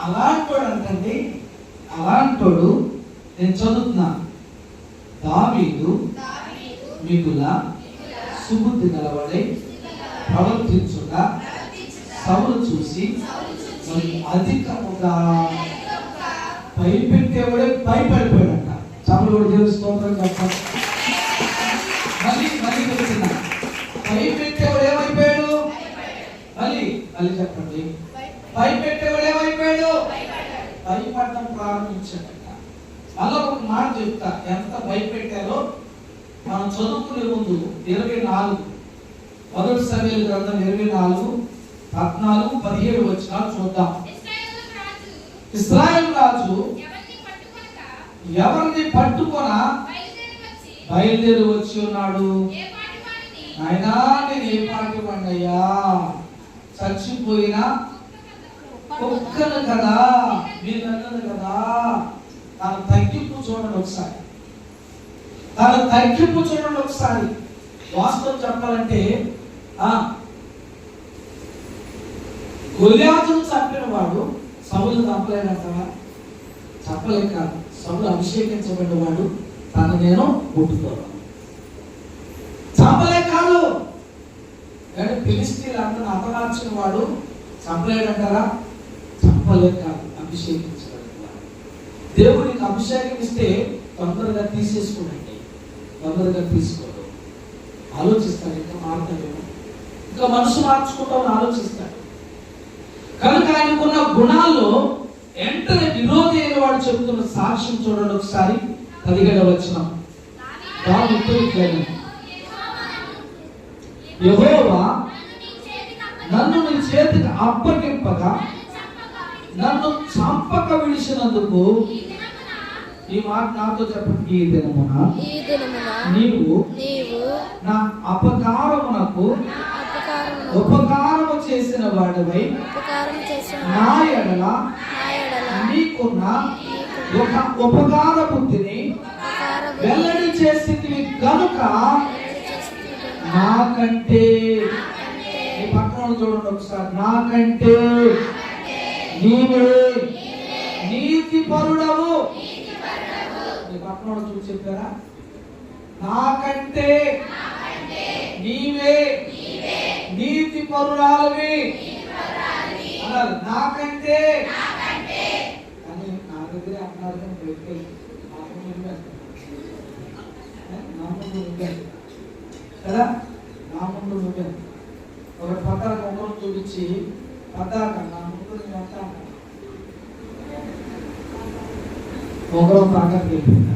అలాంటోడు అంటండి, అలాంటోడు. నేను చదువుతున్నా. దావీదు మిగుల సుబుద్ధి గలవాడై ప్రవర్తించుట సౌలు చూసి మరి అధికముగా భయపెట్టేవాడే భయపడిపోయాడంట. చపలు దేవుని స్తోత్రం చెప్పాలి. మళ్ళీ చెప్తున్నా. భయపెట్టేవాడు ఏమైపోయాడు? మళ్ళీ చెప్పండి. భయపెట్టేవాడు ఏమైపోయాడు? భయపడడం ప్రారంభించాడట. మళ్ళీ ఒక మాట చెప్తా, ఎంత భయపెట్టారో. మనం చదువుకునే ముందు 24 1 సమూయేలు గ్రంథం 24-14-17 వచనాలు చూద్దాం. ఇశ్రాయేలు రాజు ఎవరిని పట్టుకొన బయలుదేరి వచ్చి ఉన్నాడు. అయినా నేను ఏ పాటి వాడినయ్యా, చచ్చిపోయినా కుక్కను కదా, మీరు అన్నది కదా. తన తగ్గింపు చూడండి ఒకసారి, వాస్తవం చెప్పాలంటే గొల్యాతును చంపిన వాడు సౌలు చంపలేనంటావా? చెప్పలేక కాదు. సౌలు అభిషేకించబడిన వాడు, తను నేను ముట్టుకోను. చంపలేక కాదు. కానీ ఫిలిష్తీయులు అందరూ హతమార్చిన వాడు చంపలేడంటారా? చంపలేక కాదు, అభిషేకించబడిన వాడు. దేవుడికి అభిషేకం ఇస్తే తొందరగా తీసేసుకోండి, తొందరగా తీసుకోడు. ఆలోచిస్తాడు, ఇంకా మారుతాడేమో, ఇంకా మనసు మార్చుకుంటామని ఆలోచిస్తాడు. కనుక ఆయన ఆయనకున్న గుణాల్లో వెంటనే విరోధి అయిన వాడు చెబుతున్న సాక్ష్యం చూడండి ఒకసారి. 17వ వచనం. యెహోవా నన్ను నీ చేతికి అప్పగింపగా నన్ను చంపక విడిచినందుకు, ఈ మాట నాతో చెప్పండి, ఈ దినమున నీవు నా అపకారమునకు ఉపకారము చేసిన వాడివై నా ఎడల నీకున్న ఒక ఉపకార బుద్ధిని వెల్లడి చేసింది కనుక నాకంటే, ఈ పక్కన చూడండి ఒకసారి, నాకంటే నీవే నీతి పరుడవు. ఈ పక్కన చూసి చెప్పారా? నాకంటే నీవే నీతి పరురాలవి అన్నారు. నాకంటే కానీ నా దగ్గర అన్నారు కానీ కదా, నా ముందు నువ్వే. ఒక పక్కన కొంగరం చూపించి పద్దాక నా ముందు నేను అంటాను, కొంగరం పక్కకి వెళ్ళిపోయిందా?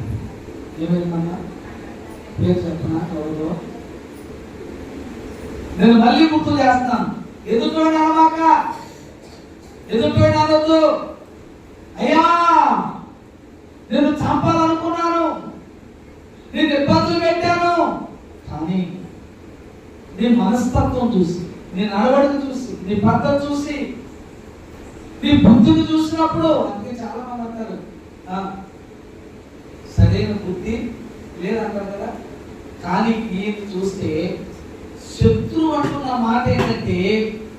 ఏమైందన్నా పేరు చెప్పనా? ఎవరో నేను మళ్ళీ గుర్తు చేస్తాను. ఎదుటోడు అనమాక, ఎదుటోడు అనొద్దు. అయ్యా నేను చంపాలనుకున్నాను, నేను ఇబ్బందులు పెట్టాను, కానీ నీ మనస్తత్వం చూసి, నీ నడవడిక చూసి, నీ పద్ధతి చూసి, నీ బుద్ధిని చూసినప్పుడు, అందుకే చాలా మంది అంటారు సరైన బుద్ధి లేదంటారు కదా. కానీ ఈయన చూస్తే శత్రువు అంటున్న మాట ఏంటంటే,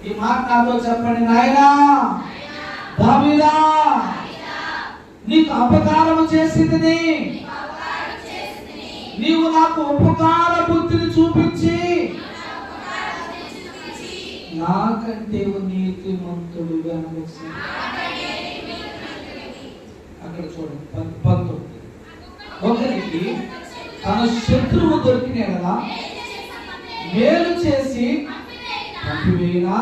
ఈ మాట నాతో చెప్పండి, నాయనా దావీదా నీకు అపకారము చేసింది, నీవు నాకు ఉపకార బుద్ధిని చూపించి నాకంటే నీతిమంతుడుగా. అక్కడ చూడండి 19. ఒకరికి తన శత్రువు దొరికిన కదా మేలు చేసి పంపివేయినా,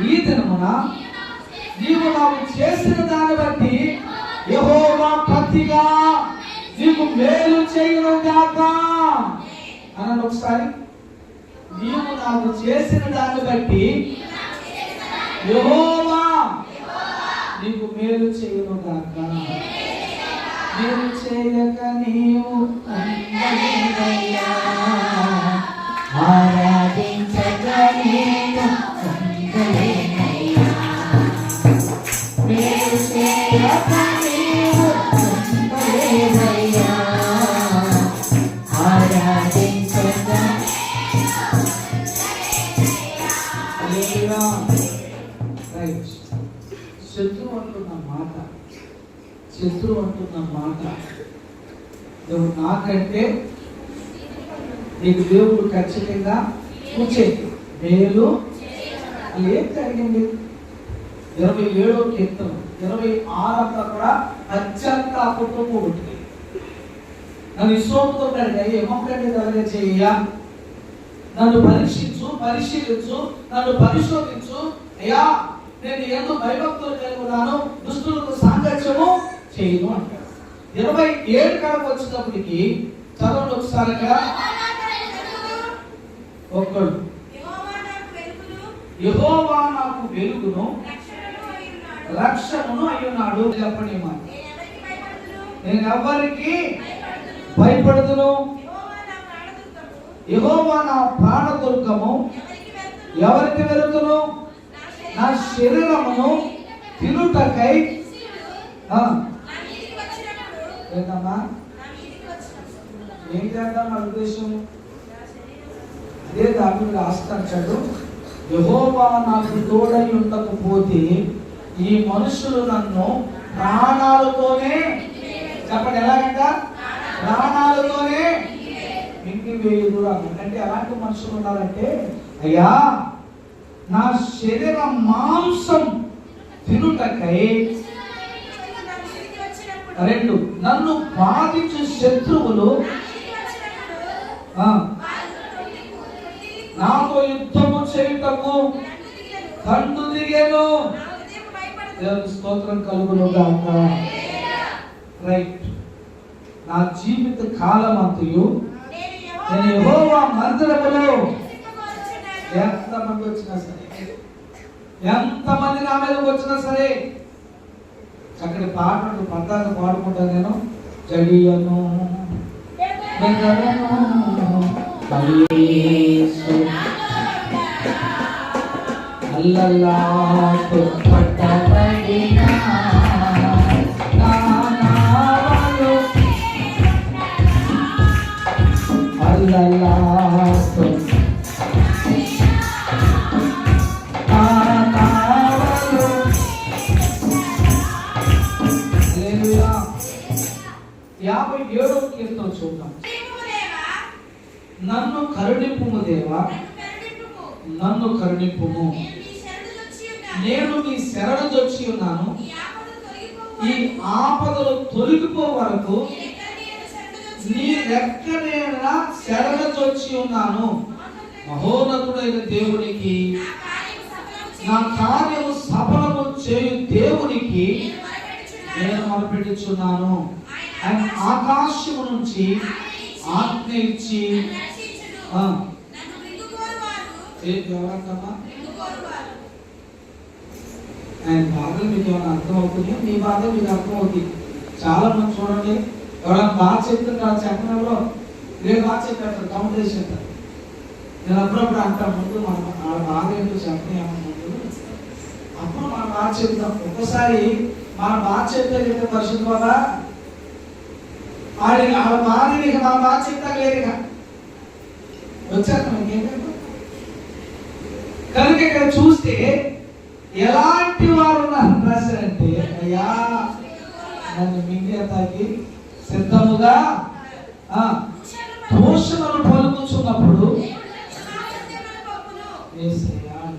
ఈ దినమున నీవు నాకు చేసిన దాన్ని బట్టి యెహోవా ప్రతిగా నీకు మేలు చేయను గాక అన్నాడు. ఒకసారి, నీవు నాకు చేసిన దాన్ని బట్టి యెహోవా నీకు మేలు చేయను గాక. మేలు చేయక నీవు అందలేదయ్యా, ఆరాధించగా నీవు అందలేదయ్యా, మేలు చేయక నీవు అందలేదయ్యా, ఆరాధించగా. శత్రువు అంటున్న మాట, శత్రువు అంటున్న మాట, నువ్వు నాకంటే నీకు దేవుడు ఖచ్చితంగా కూర్చేది మేలు. ఏం జరిగింది? 27వ కీర్తన 26 కూడా పశ్చాత్తాపంతో కూడుకుంది. నన్ను ఇసోపుతో అడిగాయి, ఏమొక్కటి అలాగే చెయ్య, నన్ను పరీక్షించు, పరిశీలించు, నన్ను పరిశోధించు, అయ్యా నేను ఎందుకు భయభక్తులు కలిగి ఉన్నాను, దుష్టులకు సాంగత్యము చేయను అంటాడు. 27 కాడకు వచ్చేటప్పటికి చదవండి ఒకసారి. అక్కడ ఒక్కడు, యెహోవా నాకు వెలుగును రక్షణను అయ్యున్నాడు. చెప్పండి, నేను ఎవరికి భయపడుతును, యెహోవా నా ప్రాణదుర్గము, ఎవరికి వెలుగును, నా శరీరమును తినుటకై. ఏంటమ్మా ఏం చేద్దాం నా ఉద్దేశం? అదే దాన్ని రాస్తాడు, యెహోవా నాకు తోడై ఉండకపోతే ఈ మనుషులు నన్ను ప్రాణాలతోనే, చెప్పండి ఎలాగంట, ప్రాణాలతోనే మింగివేయుదు అంటే ఎలాంటి మనుషులు ఉన్నారంటే, అయ్యా నా శరీర మాంసం తినుటకై, 2 నన్ను బాధించు శత్రువులు నాతో యుద్ధము చేయుటకు కండు దిగేను. దేవుని స్తోత్రం కలుగును గాక. రైట్. నా జీవిత కాలం అంతయు నేను యెహోవా మందిరములో ఎంతమంది వచ్చినా సరే, ఎంతమంది నా మీదకి వచ్చినా సరే, చక్కటి పాటలు పద్దాలు పాడుకుంటా నేను. జడియను అల్లల్లా పట్టబడినా అల్లల్లా యాభై 57వ కీర్తన చూద్దాం. నన్ను కరుణింపుము దేవా, నన్ను కరుణింపుము, నేను నీ శరణు జొచ్చి ఉన్నాను, ఈ ఆపదలు తొలగిపో వరకు నీ రెక్కనేన శరణు జొచ్చి ఉన్నాను. మహోన్నతుడైన దేవునికి, నా కార్యము సఫలము చేయు దేవునికి నేను మొరపెట్టుచున్నాను. ఆయన ఆకాశము నుంచి ఆజ్ఞ ఇచ్చి ఆయన బాధలు మీకు ఏమైనా అర్థం అవుతుంది? మీ బాధలు మీకు అర్థం అవుతుంది. చాలా మంది చూడండి, ఎవరైనా బాగా చెప్తుంటారు, చెప్పడంలో నేను బాగా చెప్పారు, కాంపిటీషన్ అంటారు. నేను అప్పుడప్పుడు అంటాను, ముందు మన బాధ ఏంటో చెప్పని ముందు, అప్పుడు మనం బాగా చెప్తాం. ఒక్కసారి మనం బాగా చెప్తే పరిశుద్ధ బాబా ఆడి ఆడ బాధ మనం బాగా చెప్తాం లేదుగా వచ్చాక కనుక ఇక్కడ చూస్తే ఎలాంటి వారు ఉన్నారు రాశారంటే, అయ్యా నన్ను మింగేతాకి సిద్ధముగా దోషములు పలుకుచున్నప్పుడు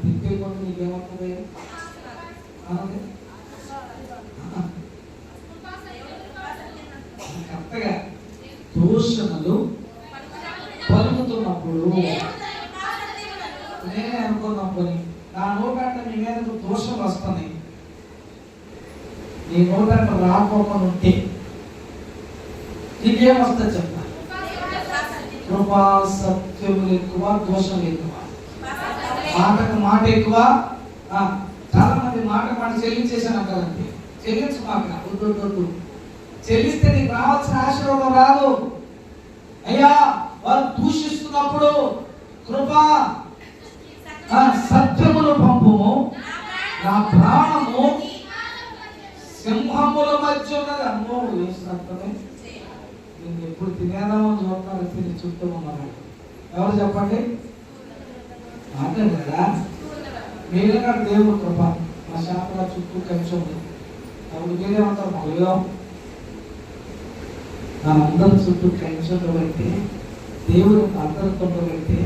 తిట్టే కొంత నీకేమవుతుంది? కరెక్ట్గా దోషములు పలుకుతున్నప్పుడు నేనే అనుకున్నప్పుడు నా నోటంట నీ మీద దోషం వస్తున్నాయి, నీ నోటంట రాకపోకుండా ఉంటే నీకేం వస్తుంది చెప్ప? కృపా సత్యములు ఎక్కువ, దోషం ఎక్కువ, మాటకు మాట ఎక్కువ. చాలా మంది మాట చెల్లించేసాను అంటారంటే, చెల్లించు మాట వద్దు, చెల్లిస్తే నీకు రావాల్సిన ఆశీర్వాదం రాదు. అయ్యా వారు దూషిస్తున్నప్పుడు కృపా సత్యములు పంపుము, నా ప్రాణము సింహముల మధ్య ఉన్నది. అమ్మో వేసినట్టునే నేను ఎప్పుడు తినేదామో చూస్తున్నారు, తిని చుట్టూ ఉన్నారు. ఎవరు చెప్పండి? మాట్లాడు కదా మీరే కాదు, దేవుడు కృప మా శాపల చుట్టూ కంచె ఉంది. అప్పుడు మీరేమంటారు? మళ్ళీ అందరి చుట్టూ కంచెలు పెట్టి, దేవుడు అందరితో పెట్టి,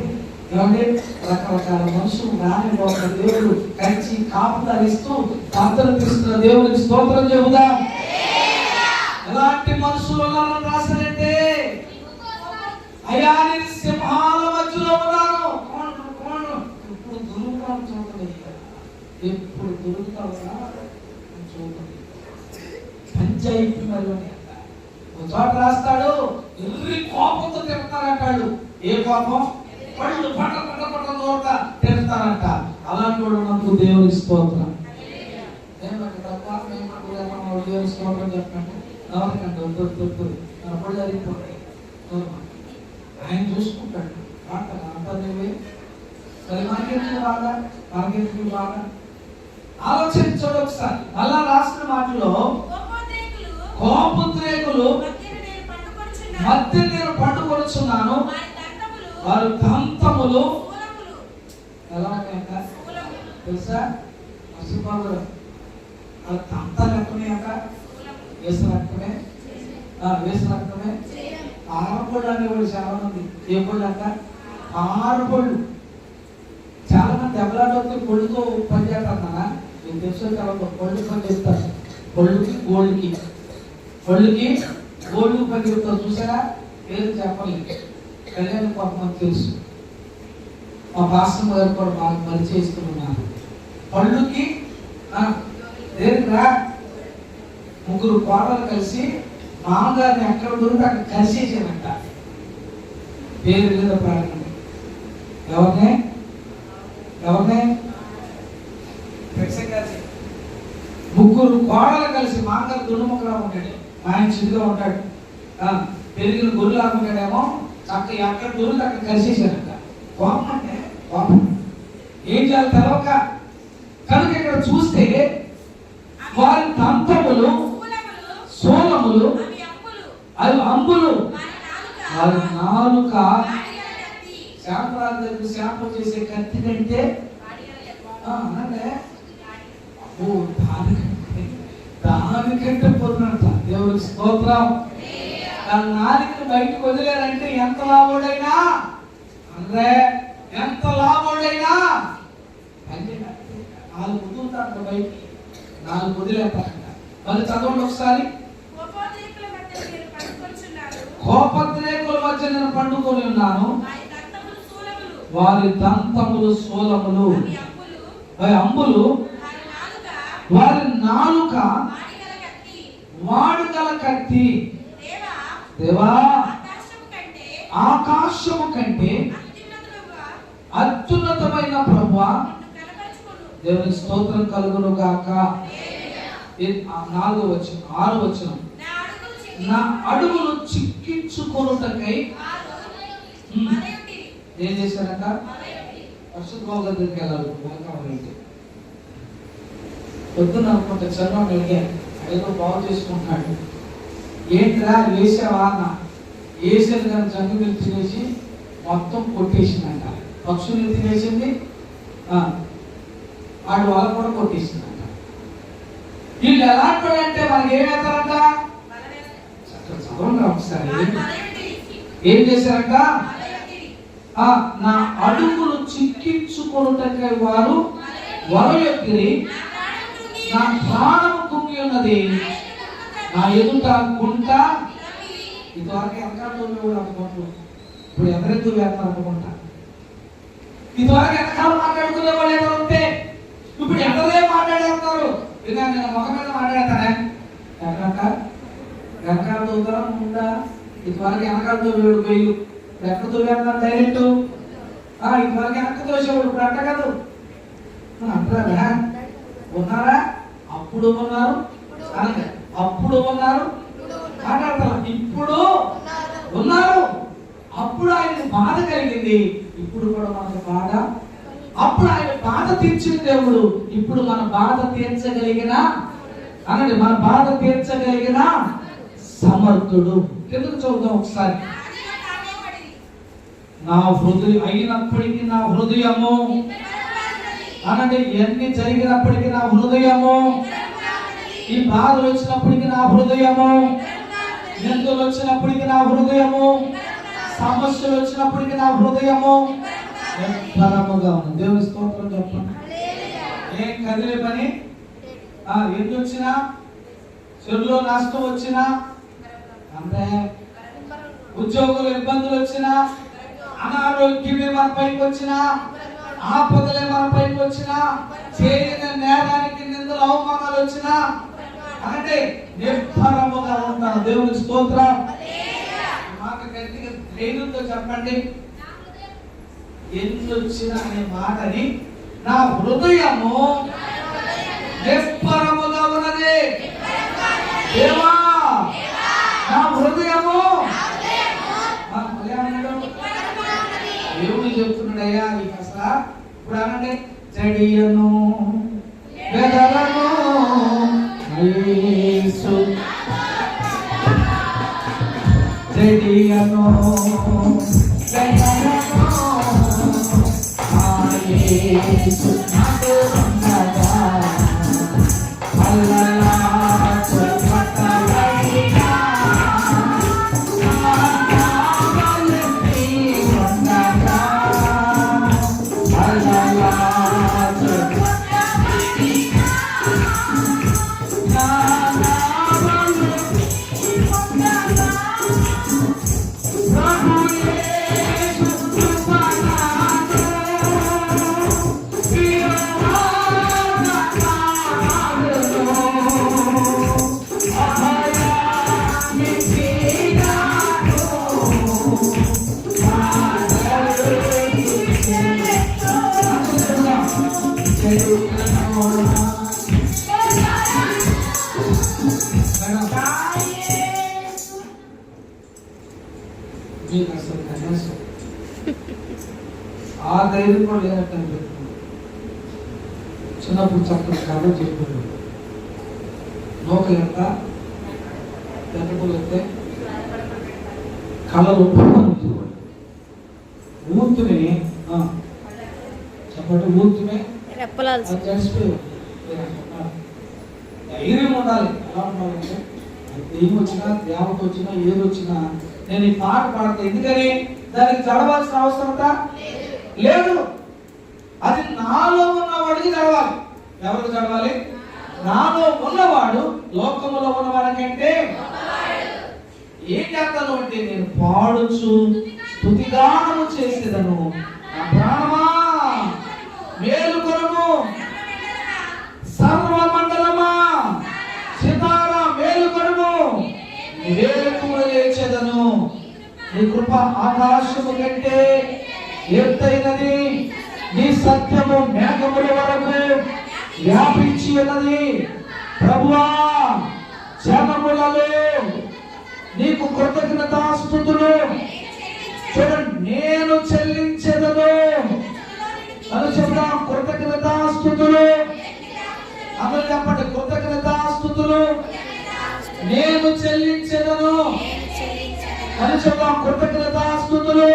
ఏమంటే రకరకాల మనుషులు రాని ఒక దేవుడు కంచి కాపుదాలు ఇస్తూ తీస్తున్న దేవుడికి స్తోత్రం చెబుదాం. ఎలాంటి మనుషులు ఉన్నారని రాశారంటే, అయ్యా నేను సింహాల మధ్యలో ఉన్నాను. ఇప్పుడు దొరుకుతాను చూడండి, ఎప్పుడు దొరుకుతావు చూడండి. పంచాయతీ మరి ఒక చోట రాస్తాడు, ఎల్లి కోపంతో తిడతారంటాడు. ఏ కోపం? పళ్ళు పట్ట నోట తిడతారంట. అలాంటి వాడు మనకు దేవుని స్తోత్రం. ఏమంటే తప్ప మేము దేవుని స్తోత్రం చెప్పండి. ఎవరికంటే వద్దు మన పళ్ళు అరిగిపోతాయి. ఆయన చూసుకుంటాడు. అంతా నువ్వే సరే, మనకెందుకు బాగా ఆలోచించడు. ఒకసారి అలా రాసిన మాటలో కోపద్రేకులు మధ్య నేను పండుకొనుచున్నాను, వారి దంతములు ఎలా ఉన్నాయట తెలుసా? పశుపాలు వాళ్ళ దంతాలు ఎక్కడున్నాయట? వేసిన రక్తమే. ఆరపళ్ళు అనేవాళ్ళు చాలా మంది. ఏ పళ్ళు అంట? ఆరపళ్ళు. చాలా మంది దెబ్బలాటతో పొళ్ళుతో పని చేస్తారా? మీకు తెలుసు కదా, పళ్ళు పని చేస్తారు. పళ్ళుకి గోల్డ్కి పని చెప్తారు. చూసారా? పేరు చెప్పలేదు. కళ్యాణం కొంతమంది తెలుసు. మా పాస్టర్ గారు కూడా బాగా పరిచయిస్తున్నారు. పళ్ళుకి దేనికి ఏంటిరా, ముగ్గురు కోడలు కలిసి మామగారిని ఎక్కడ దొరికి అక్కడ కలిసేసారంట. పేరు లేదా ప్రాణం ఎవరినే ముగ్గురు కోడలు కలిసి మామగారు దుర్ముఖలా ఉంటాడు, ఆయన చిన్నగా ఉంటాడు, పెరిగిన గొర్రెలు ఆకుంటాడేమో చక్క ఎక్కడ దొరికి అక్కడ కలిసేసారంట. కోపం అంటే కోపం ఏం చేయాలి తెలవక. కనుక ఇక్కడ చూస్తే వారి దంతములు సోలములు అవి అంబులు, వారి నాలుక శాంపరాజు శాంప చేసే కత్తి కంటే దానికంటే పొందినంత. దేవుడికి స్తోత్రం. దాని నాలుకను బయటకు వదిలేరంటే ఎంత లాభోడైనా అంటే ఎంత లాభోడైనా నాలుగు వదులుతారంట, బయటికి నాలుగు వదిలేస్తారంట. మళ్ళీ చదవండి ఒకసారి. కోపద్రేకుల మధ్య నేను పండుకొని ఉన్నాను, వారి దంతములు శూలములు అంబులు, వారి నాలుక వాడుగల కత్తి. దేవా ఆకాశము కంటే అత్యున్నతమైన ప్రభువా, దేవుని స్తోత్రం కలుగును గాక. 4వ వచనం 6వ వచనం, నా అడుగులు చిక్కించుకొనుటకై ఏం చేశారంట, పరిశుద్ధ దగ్గరికి వెళ్ళాలి. పొద్దున్న అనుకుంటే చర్మం కలిగా ఏదో బాగు చేసుకుంటున్నాడు. ఏంట్రా వేసావా అన్న, వేసేది కానీ జంగు మీద తినేసి మొత్తం కొట్టేసిందంట. పక్షులు తినేసింది, వాడు వాళ్ళ కూడా కొట్టేసిందంట. వీళ్ళు ఎలాంటి మనకి ఏమేస్తారంట, చదవండి ఒకసారి. ఏం చేశారంట, నా అడుగులు చిక్కించుకొనుటకై వారు వరయొత్తిరి, నా ప్రాణము కుంగి ఉన్నది, నా ఎదుట గుంట. ఇదివరకు వెనకాల అనుకుంటు, ఇప్పుడు ఎవరెందుకు వేస్తారు అనుకుంటా. ఇదివరకు వెనకాల మాట్లాడుకునే వాళ్ళు ఏదో ఉంటే ఇప్పుడు ఎవరే మాట్లాడేస్తున్నారు. ఇక నేను మొహం మీద మాట్లాడతానే వెనకాల తోగుతారా ఉందా. ఇదివరకు వెనకాల తోడు పోయి ఎక్కడ తోలేస్తాను డైరెక్ట్. ఇదివరకు వెనక తోసేవాడు, ఇప్పుడు అంట కాదు అంటారా. ఉన్నారా, అప్పుడు ఉన్నారు, అప్పుడు ఉన్నారు మాట్లాడతారు, ఇప్పుడు ఉన్నారు. అప్పుడు ఆయన బాధ కలిగింది, ఇప్పుడు కూడా మనకు బాధ. అప్పుడు ఆయన బాధ తీర్చిన దేవుడు ఇప్పుడు మన బాధ తీర్చగలిగిన అనండి, మన బాధ తీర్చగలిగిన సమర్థుడు. ఎందుకు చూద్దాం ఒకసారి. నా హృదయం అయినప్పటికీ నా హృదయము అనండి, ఎన్ని జరిగినప్పటికీ నా హృదయము, ఈ బాధలు వచ్చినప్పటికీ నా హృదయము, నిందలు వచ్చినప్పటికీ నా హృదయము, సమస్యలు వచ్చినప్పటికీ నా హృదయము బలముగా ఉంది. దేవుని స్తోత్రం చెప్పండి. ఏం కదిలే పని, ఎన్ని వచ్చినా, చెడులో నష్టం వచ్చినా, అంటే ఉద్యోగులు ఇబ్బందులు వచ్చినా, అనారోగ్యమే మన పైకి వచ్చినా, ఆపదలే మన పైకి వచ్చినా, చేయని నేరానికి నిందలు అవమానాలు వచ్చినా అంటే నిర్భరముగా ఉంటాను. దేవుని స్తోత్రం. మాట గట్టిగా ధైర్యంతో చెప్పండి. ఎన్ని వచ్చినా అనే మాటని నా హృదయము నిర్భరముగా ఉన్నది. దేవా నా హృదయము దేవుడు చెప్తున్నాడయ్యా. నీకు అసలు ఇప్పుడు అనండి, జడియను వెదలను యేసు, జడియను వెదలను యేసు నాతో ఉన్నదా అల్లలా చుట్టలైనా Yeah. మీకు అసలు కనీసం ఆ ధైర్యం కూడా లేనట్టు చిన్నప్పుడు చక్కని కథ చెప్పాడు. నూకలు ఎంత పెద్దలు అయితే కళలు ఊతునే చెప్పండి, ఊతునే ధైర్యం ఉండాలి. ఎలా ఉండాలంటే దెయ్యం వచ్చినా దేవత వచ్చినా ఏది వచ్చినా నేను ఈ పాట పాడతా. ఎందుకని దానికి చదవాల్సిన అవసరత లేదు. అది నాలో ఉన్నవాడికి చదవాలి. ఎవరికి చదవాలి? నాలో ఉన్నవాడు లోకములో ఉన్నవాడికంటే ఏం చేస్తాను అంటే నేను పాడుచు స్తుతిగానము చేసేదను. నా ప్రాణమా మేలుకొనుము, సర్వమండలమా సితారా మేలుకొనుము, వేకువ లేచెదను. నీ కృప ఆకాశము కంటే ఎత్తైనది, నీ సత్యము మేఘముల వరకు వ్యాపించి ఉన్నది. ప్రభువా జనములలో నీకు కృతజ్ఞతాస్తుతులు చూడండి నేను చెల్లించెదను. అని చెప్తాం కృతజ్ఞతాస్తుతులు. అందరూ చెప్పండి కృతజ్ఞతాస్తుతులు నేను చెల్లించెదను. అని చెప్తాం కృతజ్ఞతాస్తుతులు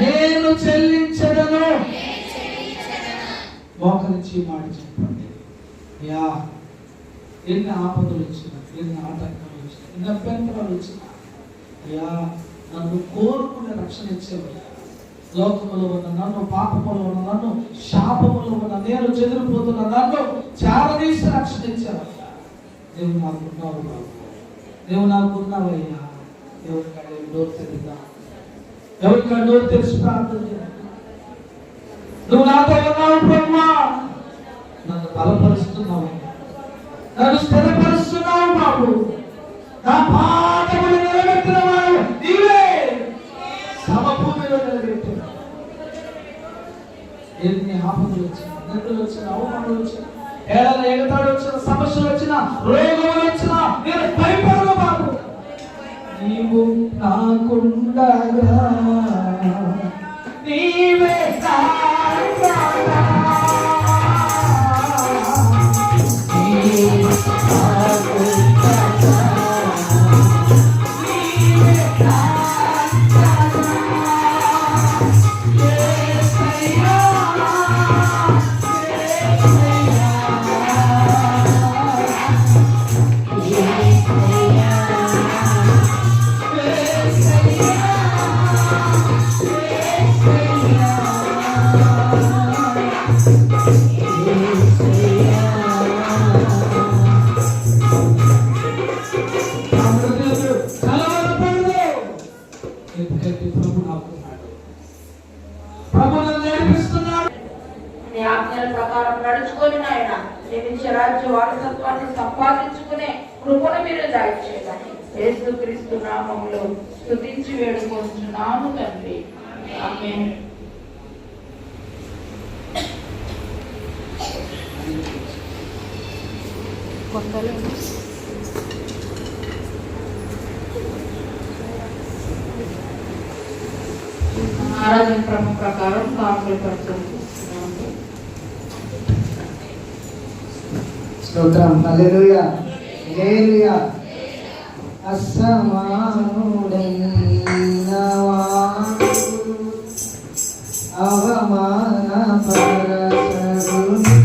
నేను చెల్లించెదను. మోకరించి మాట చెప్పండి. యా ఎన్ని ఆపదలు వచ్చినా, ఎన్ని ఆటంకాలు వచ్చినా, ఎన్ని అభ్యంతరాలు వచ్చినా, అయ్యా నన్ను కోరుకునే రక్షణ ఇచ్చేవాడు. లోకములో ఉన్న నన్ను, పాపములో ఉన్న నన్ను, శాపములో ఉన్న నేను, చెదిరిపోతున్న నన్ను చారదీసి రక్షణ ఇచ్చేవాడు. దేవుడు నాకున్నావు బాబు, దేవుడు నాకున్నావయ్యా. ఎవరికాడే డోర్ తెరిద్దాం, ఎవరికాడ డోర్ తెరిచి ప్రార్థన చేద్దాం. నువ్వు నాతో ఉన్నావు ప్రభువా, నన్ను బలపరుస్తున్నావు, నన్ను స్థిరపరుస్తున్నావు బాబు. నా పాదములు నిలబెట్టిన వాడు నీవే, సమభూమిలో నిలబెట్టిన. ఎన్ని ఆపదలు వచ్చినా, నిందలు వచ్చిన, అవమానాలు వచ్చిన, ఏడల ఎగతాడు వచ్చిన, సమస్యలు వచ్చిన, రోగములు వచ్చిన నేను భయపడను బాబు. నీవు నాకుండగా నీవే ప్రకారం నడుచుకొని నాయన నిత్య రాజ్య వారసత్వాన్ని సంపాదించుకునే కృపను మీరు దయచేయాలి. యేసుక్రీస్తు నామములో స్తుతించి వేడుకొంచున్నాము తండ్రి, ఆమేన్. ఆరాధన క్రమం ప్రకారం కాపులు పడుతుంది. స్తోత్రం. హల్లెలూయా, హల్లెలూయా. అసమానుడైన వాడు అవమాన పరసరుని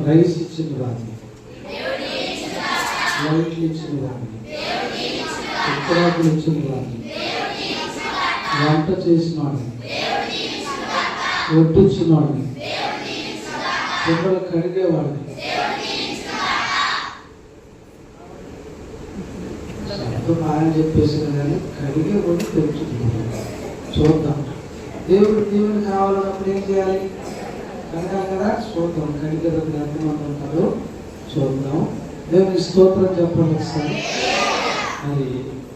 రైస్ ఇచ్చిన వాడిని, లైట్లు ఇచ్చిన వాడిని, ఉత్తరాకులు ఇచ్చిన వాడిని, వంట చేసిన వాడిని, వడ్డించిన వాడిని, పిల్లలు కడిగేవాడిని, ఆయన చెప్పేసిన కానీ కడిగే వాడిని తెలుసుకున్నాడు. చూద్దాం, దేవుని కావాలన్నప్పుడు ఏం చేయాలి? కడగాలి కదా. చూద్దాం, కడిగేటప్పుడు ఎంతమంది ఉంటారో చూద్దాం. దేవుని స్తోత్రం చెప్పండి ఒకసారి. మరి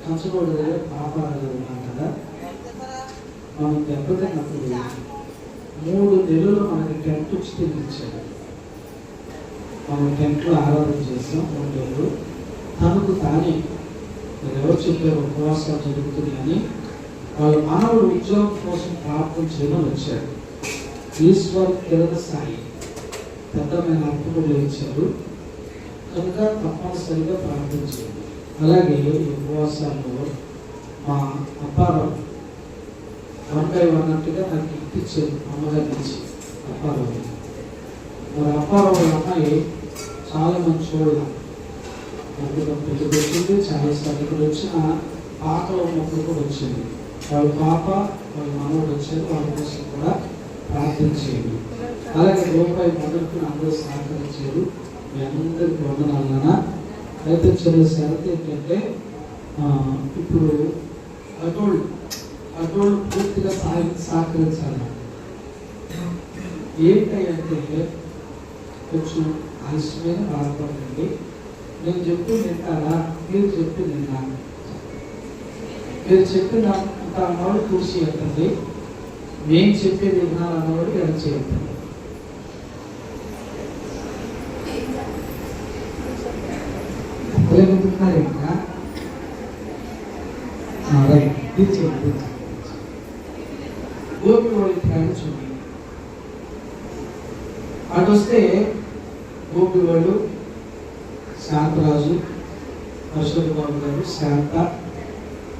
కంచగోడ దగ్గర పాపాలు ఉన్నాం కదా, మనం దెబ్బతిన్నప్పుడు 3 నెలలు మనకి టెంట్ వచ్చి తినిపించాడు. మనం టెంట్లో ఆరాధన చేసాం 3 నెలలు. తనకు తానే మరి ఎవరు చెప్పారు ఉపవాసాలు జరుగుతున్నాయని, వాళ్ళ మానవుడు ఉద్యోగం కోసం ప్రార్థన చేయమని వచ్చాడు. ఈశ్వర్ కిరణ సాయి పెద్దమైన అర్థములు ఇచ్చారు కనుక తప్పనిసరిగా ప్రార్థించారు. అలాగే ఈ ఉపవాసాల్లో మా అప్పారావు 1 by 1 అన్నట్టుగా నాకు గిఫ్ట్ ఇచ్చారు అమ్మగారి నుంచి. అప్పారావు మరి అప్పారావు అమ్మాయి చాలా మంచి చూడాలి, పెళ్లికి వచ్చింది, చాలా సర్దుకులు వచ్చిన పాకలో మొక్కలు కూడా వచ్చింది. వాళ్ళ పాప వాళ్ళ మనవుడు వచ్చారు, వాళ్ళ కోసం కూడా ప్రార్థించేయండి. అలాగే రూపాయి మొదలుకు అందరూ సహకరించారు. మీ అందరికి వందనాలన్నా. అయితే చిన్న షరతు ఏంటంటే ఇప్పుడు అటోళ్ళు పూర్తిగా సహకరించాలి. ఏంటంటే కొంచెం ఆలస్యమైన బాధపడండి. నేను చెప్పి వింటారా? మీరు చెప్పి విన్నాను. మీరు చెప్పిన అన్నవాడు కూర్చి ఎత్తండి, మేము చెప్పేది విన్నాను అన్నవాడు ఎలా చేయండి. ఏమంటున్నారు ఇంకా గోపి వాడి ప్రయాణం చూడండి. అటు వస్తే గోపి వాళ్ళు శాంతరాజు, అశోక్ బాబు గారు, శాంత,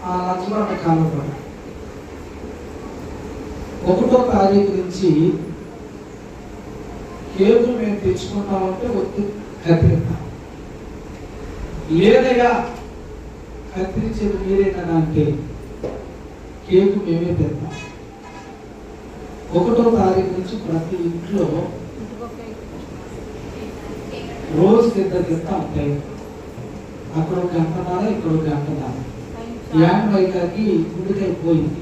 ఆ లక్ష్మణ కాలపడ 1వ తారీఖు నుంచి కేకు మేము తెచ్చుకుంటామంటే వద్దు కత్తిరిద్దాం, లేదయ్యా కత్తిరించేది మీరేనా అంటే కేకు మేమే తెద్దాం. 1వ తారీఖు నుంచి ప్రతి ఇంట్లో రోజుకి 2 గంటలు ఉంటాయి. అక్కడ 1 గంటన్నర, ఇక్కడ 1 గంటన్నర. యాన్మైకాకి గుండెకాయ పోయింది,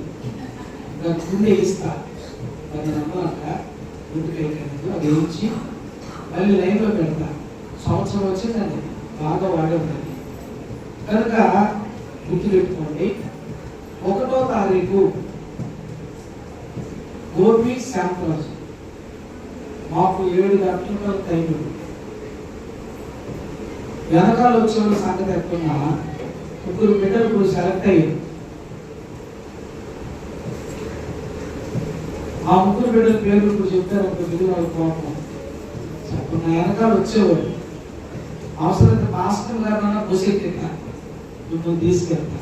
గుండె ఇస్తా 10 నమ్మక గుండెకాయ అది వేయించి మళ్ళీ లైన్లో పెడతా. సంవత్సరం వచ్చిందండి, బాగా వాడే ఉంటుంది కనుక గుర్తుపెట్టుకోండి. 1వ తారీఖు గోపి శాంతరాజు మాకు 7 గంటల టైం. వెనకాల వచ్చిన సంగతి ఎట్టున్నా 3 బిడ్డలు ఇప్పుడు సెలెక్ట్ అయ్యారు. ఆ 3 బిడ్డల పేర్లు ఇప్పుడు చెప్పారు. ఒక బిడ్డ వాళ్ళ కోపం చెప్పిన వెనకాల వచ్చేవాడు. అవసరమైతే మాస్టర్ గారు బుసెక్కితా మిమ్మల్ని తీసుకెళ్తా.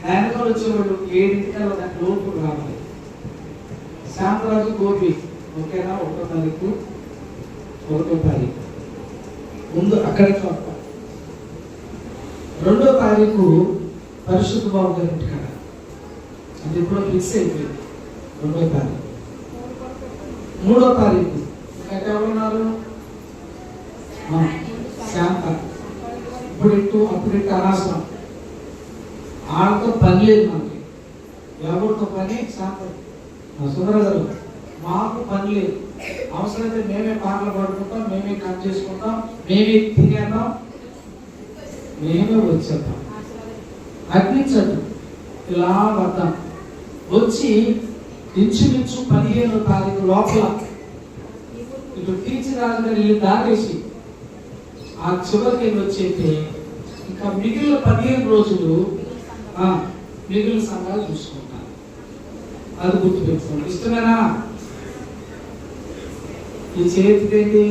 వెనకాల వచ్చేవాడు 7 దాని లోపు రావాలి. శాంతరాజు గోపి ఓకేనా? 1వ తారీఖు 1వ తారీఖు ముందు అక్కడే చూద్దాం. 2వ తారీఖు పరిశుద్ధ బాబు గారి ఇంటికాడ, అది ఇప్పుడు ఫిక్స్ అయిపోయింది. 2వ తారీఖు 3వ తారీఖు ఇంకా ఎవరున్నారు? శాంత. అప్పుడు ఇటు అనవసరం, ఆడతో పని లేదు మనకి. ఎవరితో పని? శాంత సుందర గారు, మాకు పని లేదు. అవసరమైతే మేమే పాటలు పాడుకుంటాం, మేమే కట్ చేసుకుంటాం, మేమే తినేద్దాం, మేమే వచ్చేద్దాం. అగ్నించదు, ఇలా వద్దాం. వచ్చి ఇంచుమించు 15వ తారీఖు లోపల ఇటు టీచర్ రాజుగారి దారేసి ఆ చివరికి వచ్చేస్తే ఇంకా మిగిలిన 15 రోజులు మిగిలిన సంఘాలు చూసుకుంటాను. అది గుర్తుపెట్టుకోండి. ఇష్టమేనా? ఈ చేతిదేంటి?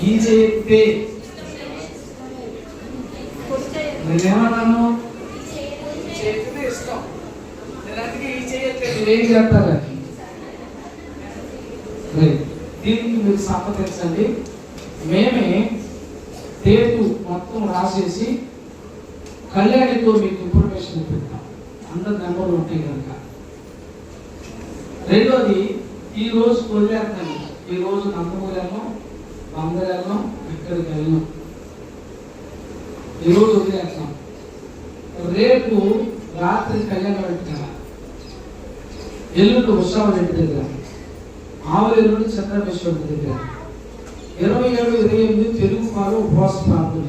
ఈ చేతితే నేనేమన్నాను? చేతితే ఇష్టం. అందుకే ఈ చేయట్లేదు, ఏం చేస్తారు? దీనికి మీరు సంప్రదించండి. మేమే డేటు మొత్తం రాసేసి కళ్యాణితో మీకు ఇన్ఫర్మేషన్ పెడతాం. అందరు నెంబర్లు ఉంటాయి కనుక. రెండోది, ఈ రోజు వదిలేస్తాను. ఈ రోజు నందమూరి వెళ్ళాం, బందరు వెళ్ళాం, ఇక్కడికి వెళ్ళాం. ఈరోజు వదిలేస్తాం. రేపు రాత్రి కళ్యాణం పెట్టుకున్నా, ఎల్లుండి ఉత్సవం ఇంటి దగ్గర, ఆవులెల్లుండి చంద్రమేశ్వరుడి దగ్గర, 27, 28 తెలుగు పాలు ఉపవాస ప్రార్థన.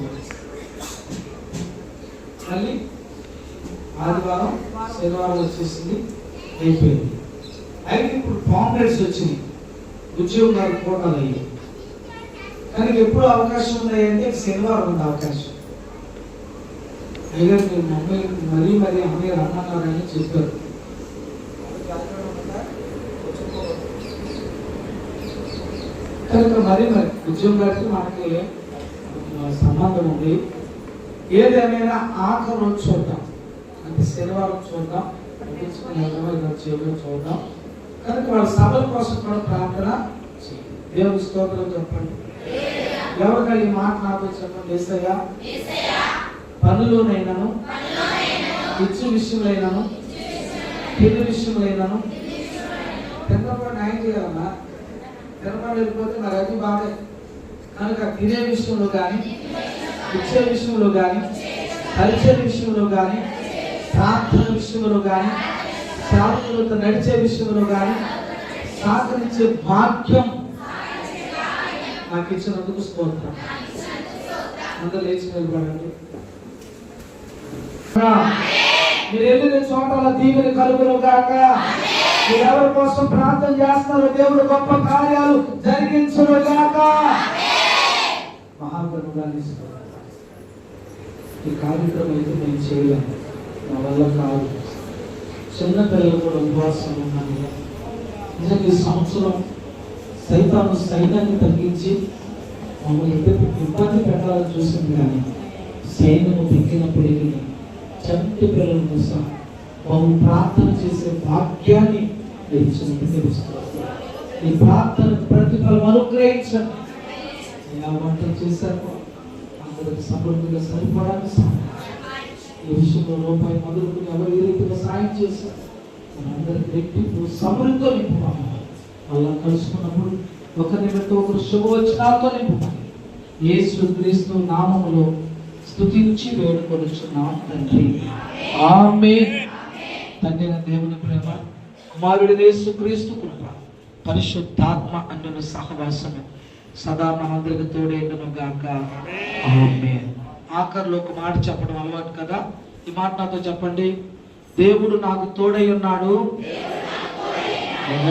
మళ్ళీ ఆదివారం శనివారం వచ్చేసింది, అయిపోయింది. అయితే ఇప్పుడు కాంగ్రెస్ వచ్చింది, ఉద్యోగాలు కోటాలు అయ్యాయి. కానీ ఎప్పుడు అవకాశం ఉన్నాయంటే శనివారం ఉంది అవకాశం. అయ్యారు మీరు మమ్మల్ని మరీ అమ్మయ్య రమ్మన్నారని చెప్పారు. కనుక మరి ఉద్యోగానికి మనకి సంబంధం ఉంది. ఏదేమైనా ఆఖరి రోజు చూద్దాం, అంటే శనివారం చూద్దాం, చూద్దాం. కనుక వాళ్ళ సభల కోసం కూడా ప్రార్థన దేవుని స్తోత్రం చెప్పండి. ఎవరికైనా ఈ మాట నాతో చెప్పండి. యేసయ్యా, పనులోనైనాను, ఇచ్చు విషయంలోనైనాను, తిని విషయంలోనైనాను తిన్నప్పుడు న్యాయం చేయాలన్నా. తినపడి వెళ్ళిపోతే మరి అది బాధే. కనుక తినే విషయంలో కానీ, ఇచ్చే విషయంలో కానీ, పరిచయ విషయంలో కానీ, ప్రార్థన విషయంలో కానీ, సేవకులతో నడిచే విషయంలో కానీ సహకరించే భాగ్యం నాకు ఇచ్చినందుకు స్తోత్రం. అందరూ లేచి నిలబడండి. మీరు వెళ్ళిన చోటల దీవెన కలుగును గాక. మీరు ఎవరి కోసం ప్రార్థన చేస్తున్నారో దేవుడు గొప్ప కార్యాలు జరిగించును గాక. మహాగణుడాన్ని ఈ కార్యక్రమం అయితే నేను చేయలేను, నా వల్ల కాదు. చిన్న పిల్లలు కూడా ఉపవాసం ఉన్నాను. నిజంగా ఈ సంవత్సరం సైతాను సైన్యాన్ని తగ్గించి మమ్మల్ని ఇబ్బంది పెట్టాలని చూసింది. కానీ సైన్యము తగ్గినప్పటికీ చంటి పిల్లల కోసం బహు ప్రార్థన చేసే భాగ్యాన్ని ఇచ్చినట్టు తెలుస్తుంది. ఈ ప్రార్థన ప్రతిఫలం అనుగ్రహించండి. ఎలా వంటలు చేశారు అందరికి సమృద్ధిగా సరిపడానికి ఈ విషయంలో రూపాయి మొదలుకుని ఎవరు ఏ రీతిగా సాయం చేశారు మనందరికి రెట్టింపు సమృద్ధితో నింపుతాము. అలా కలుసుకున్నప్పుడు ఒకరి బట్టి ఒకరు శుభవచనాలతో నింపుతాము. యేసుక్రీస్తు నామములో స్తుతించి వేడుకొనుచున్నాం తండ్రి, ఆమేన్. తండ్రి దేవుని ప్రేమ, కుమారుడి యేసుక్రీస్తు కృప, పరిశుద్ధాత్మ అన్యుల సహవాసము సదా మనందరికి తోడేండును గాక, ఆమేన్. ఆఖరిలో ఒక మాట చెప్పడం అలవాటు కదా. ఈ మాట నాతో చెప్పండి. దేవుడు నాకు తోడై ఉన్నాడు,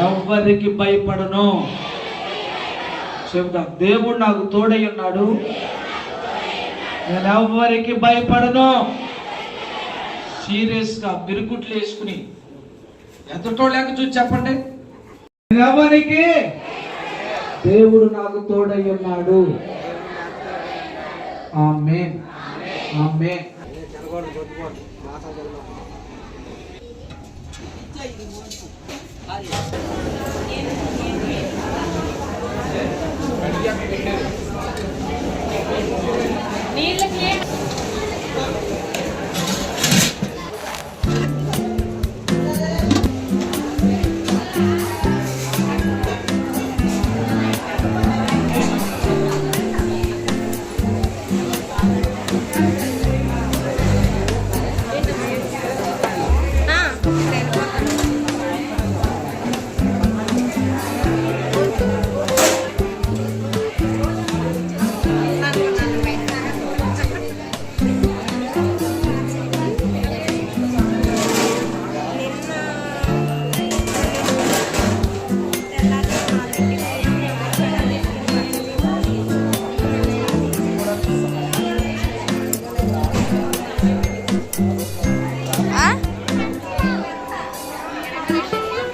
ఎవరికి భయపడను. చెబుతా, దేవుడు నాకు తోడై ఉన్నాడు, నేను ఎవరికి భయపడను. సీరియస్ గా బిరుకుట్లు వేసుకుని ఎంతటోళ్ళక చూసి చెప్పండి, ఎవరికి దేవుడు నాకు తోడై ఉన్నాడు. ఆమేన్, ఆమేన్.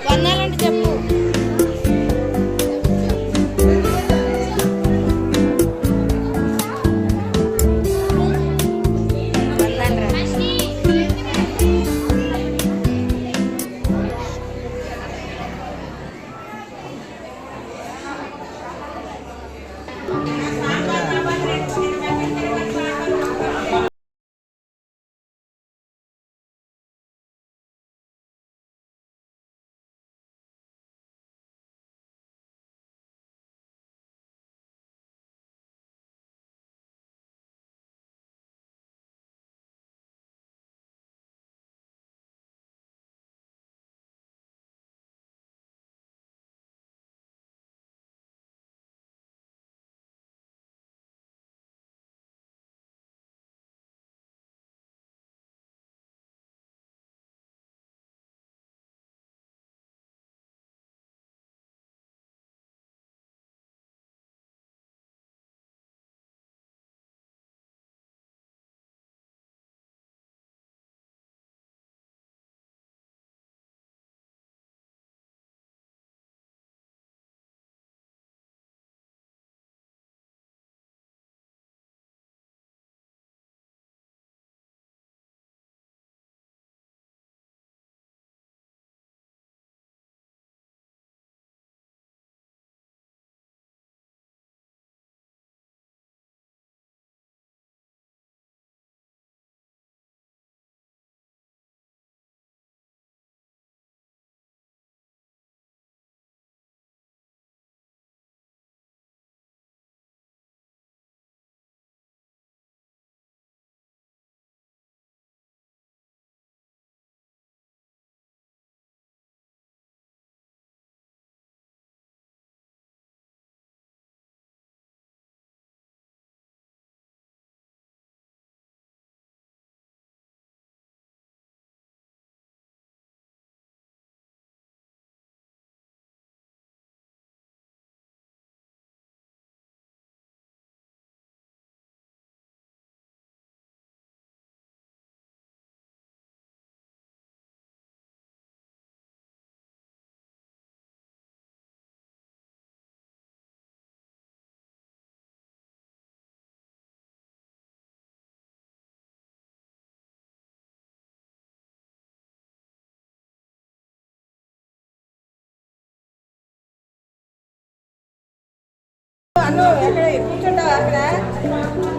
వందాలంటే చెప్పు. అన్ను ఎక్కడ కూర్చుంటావు అక్కడ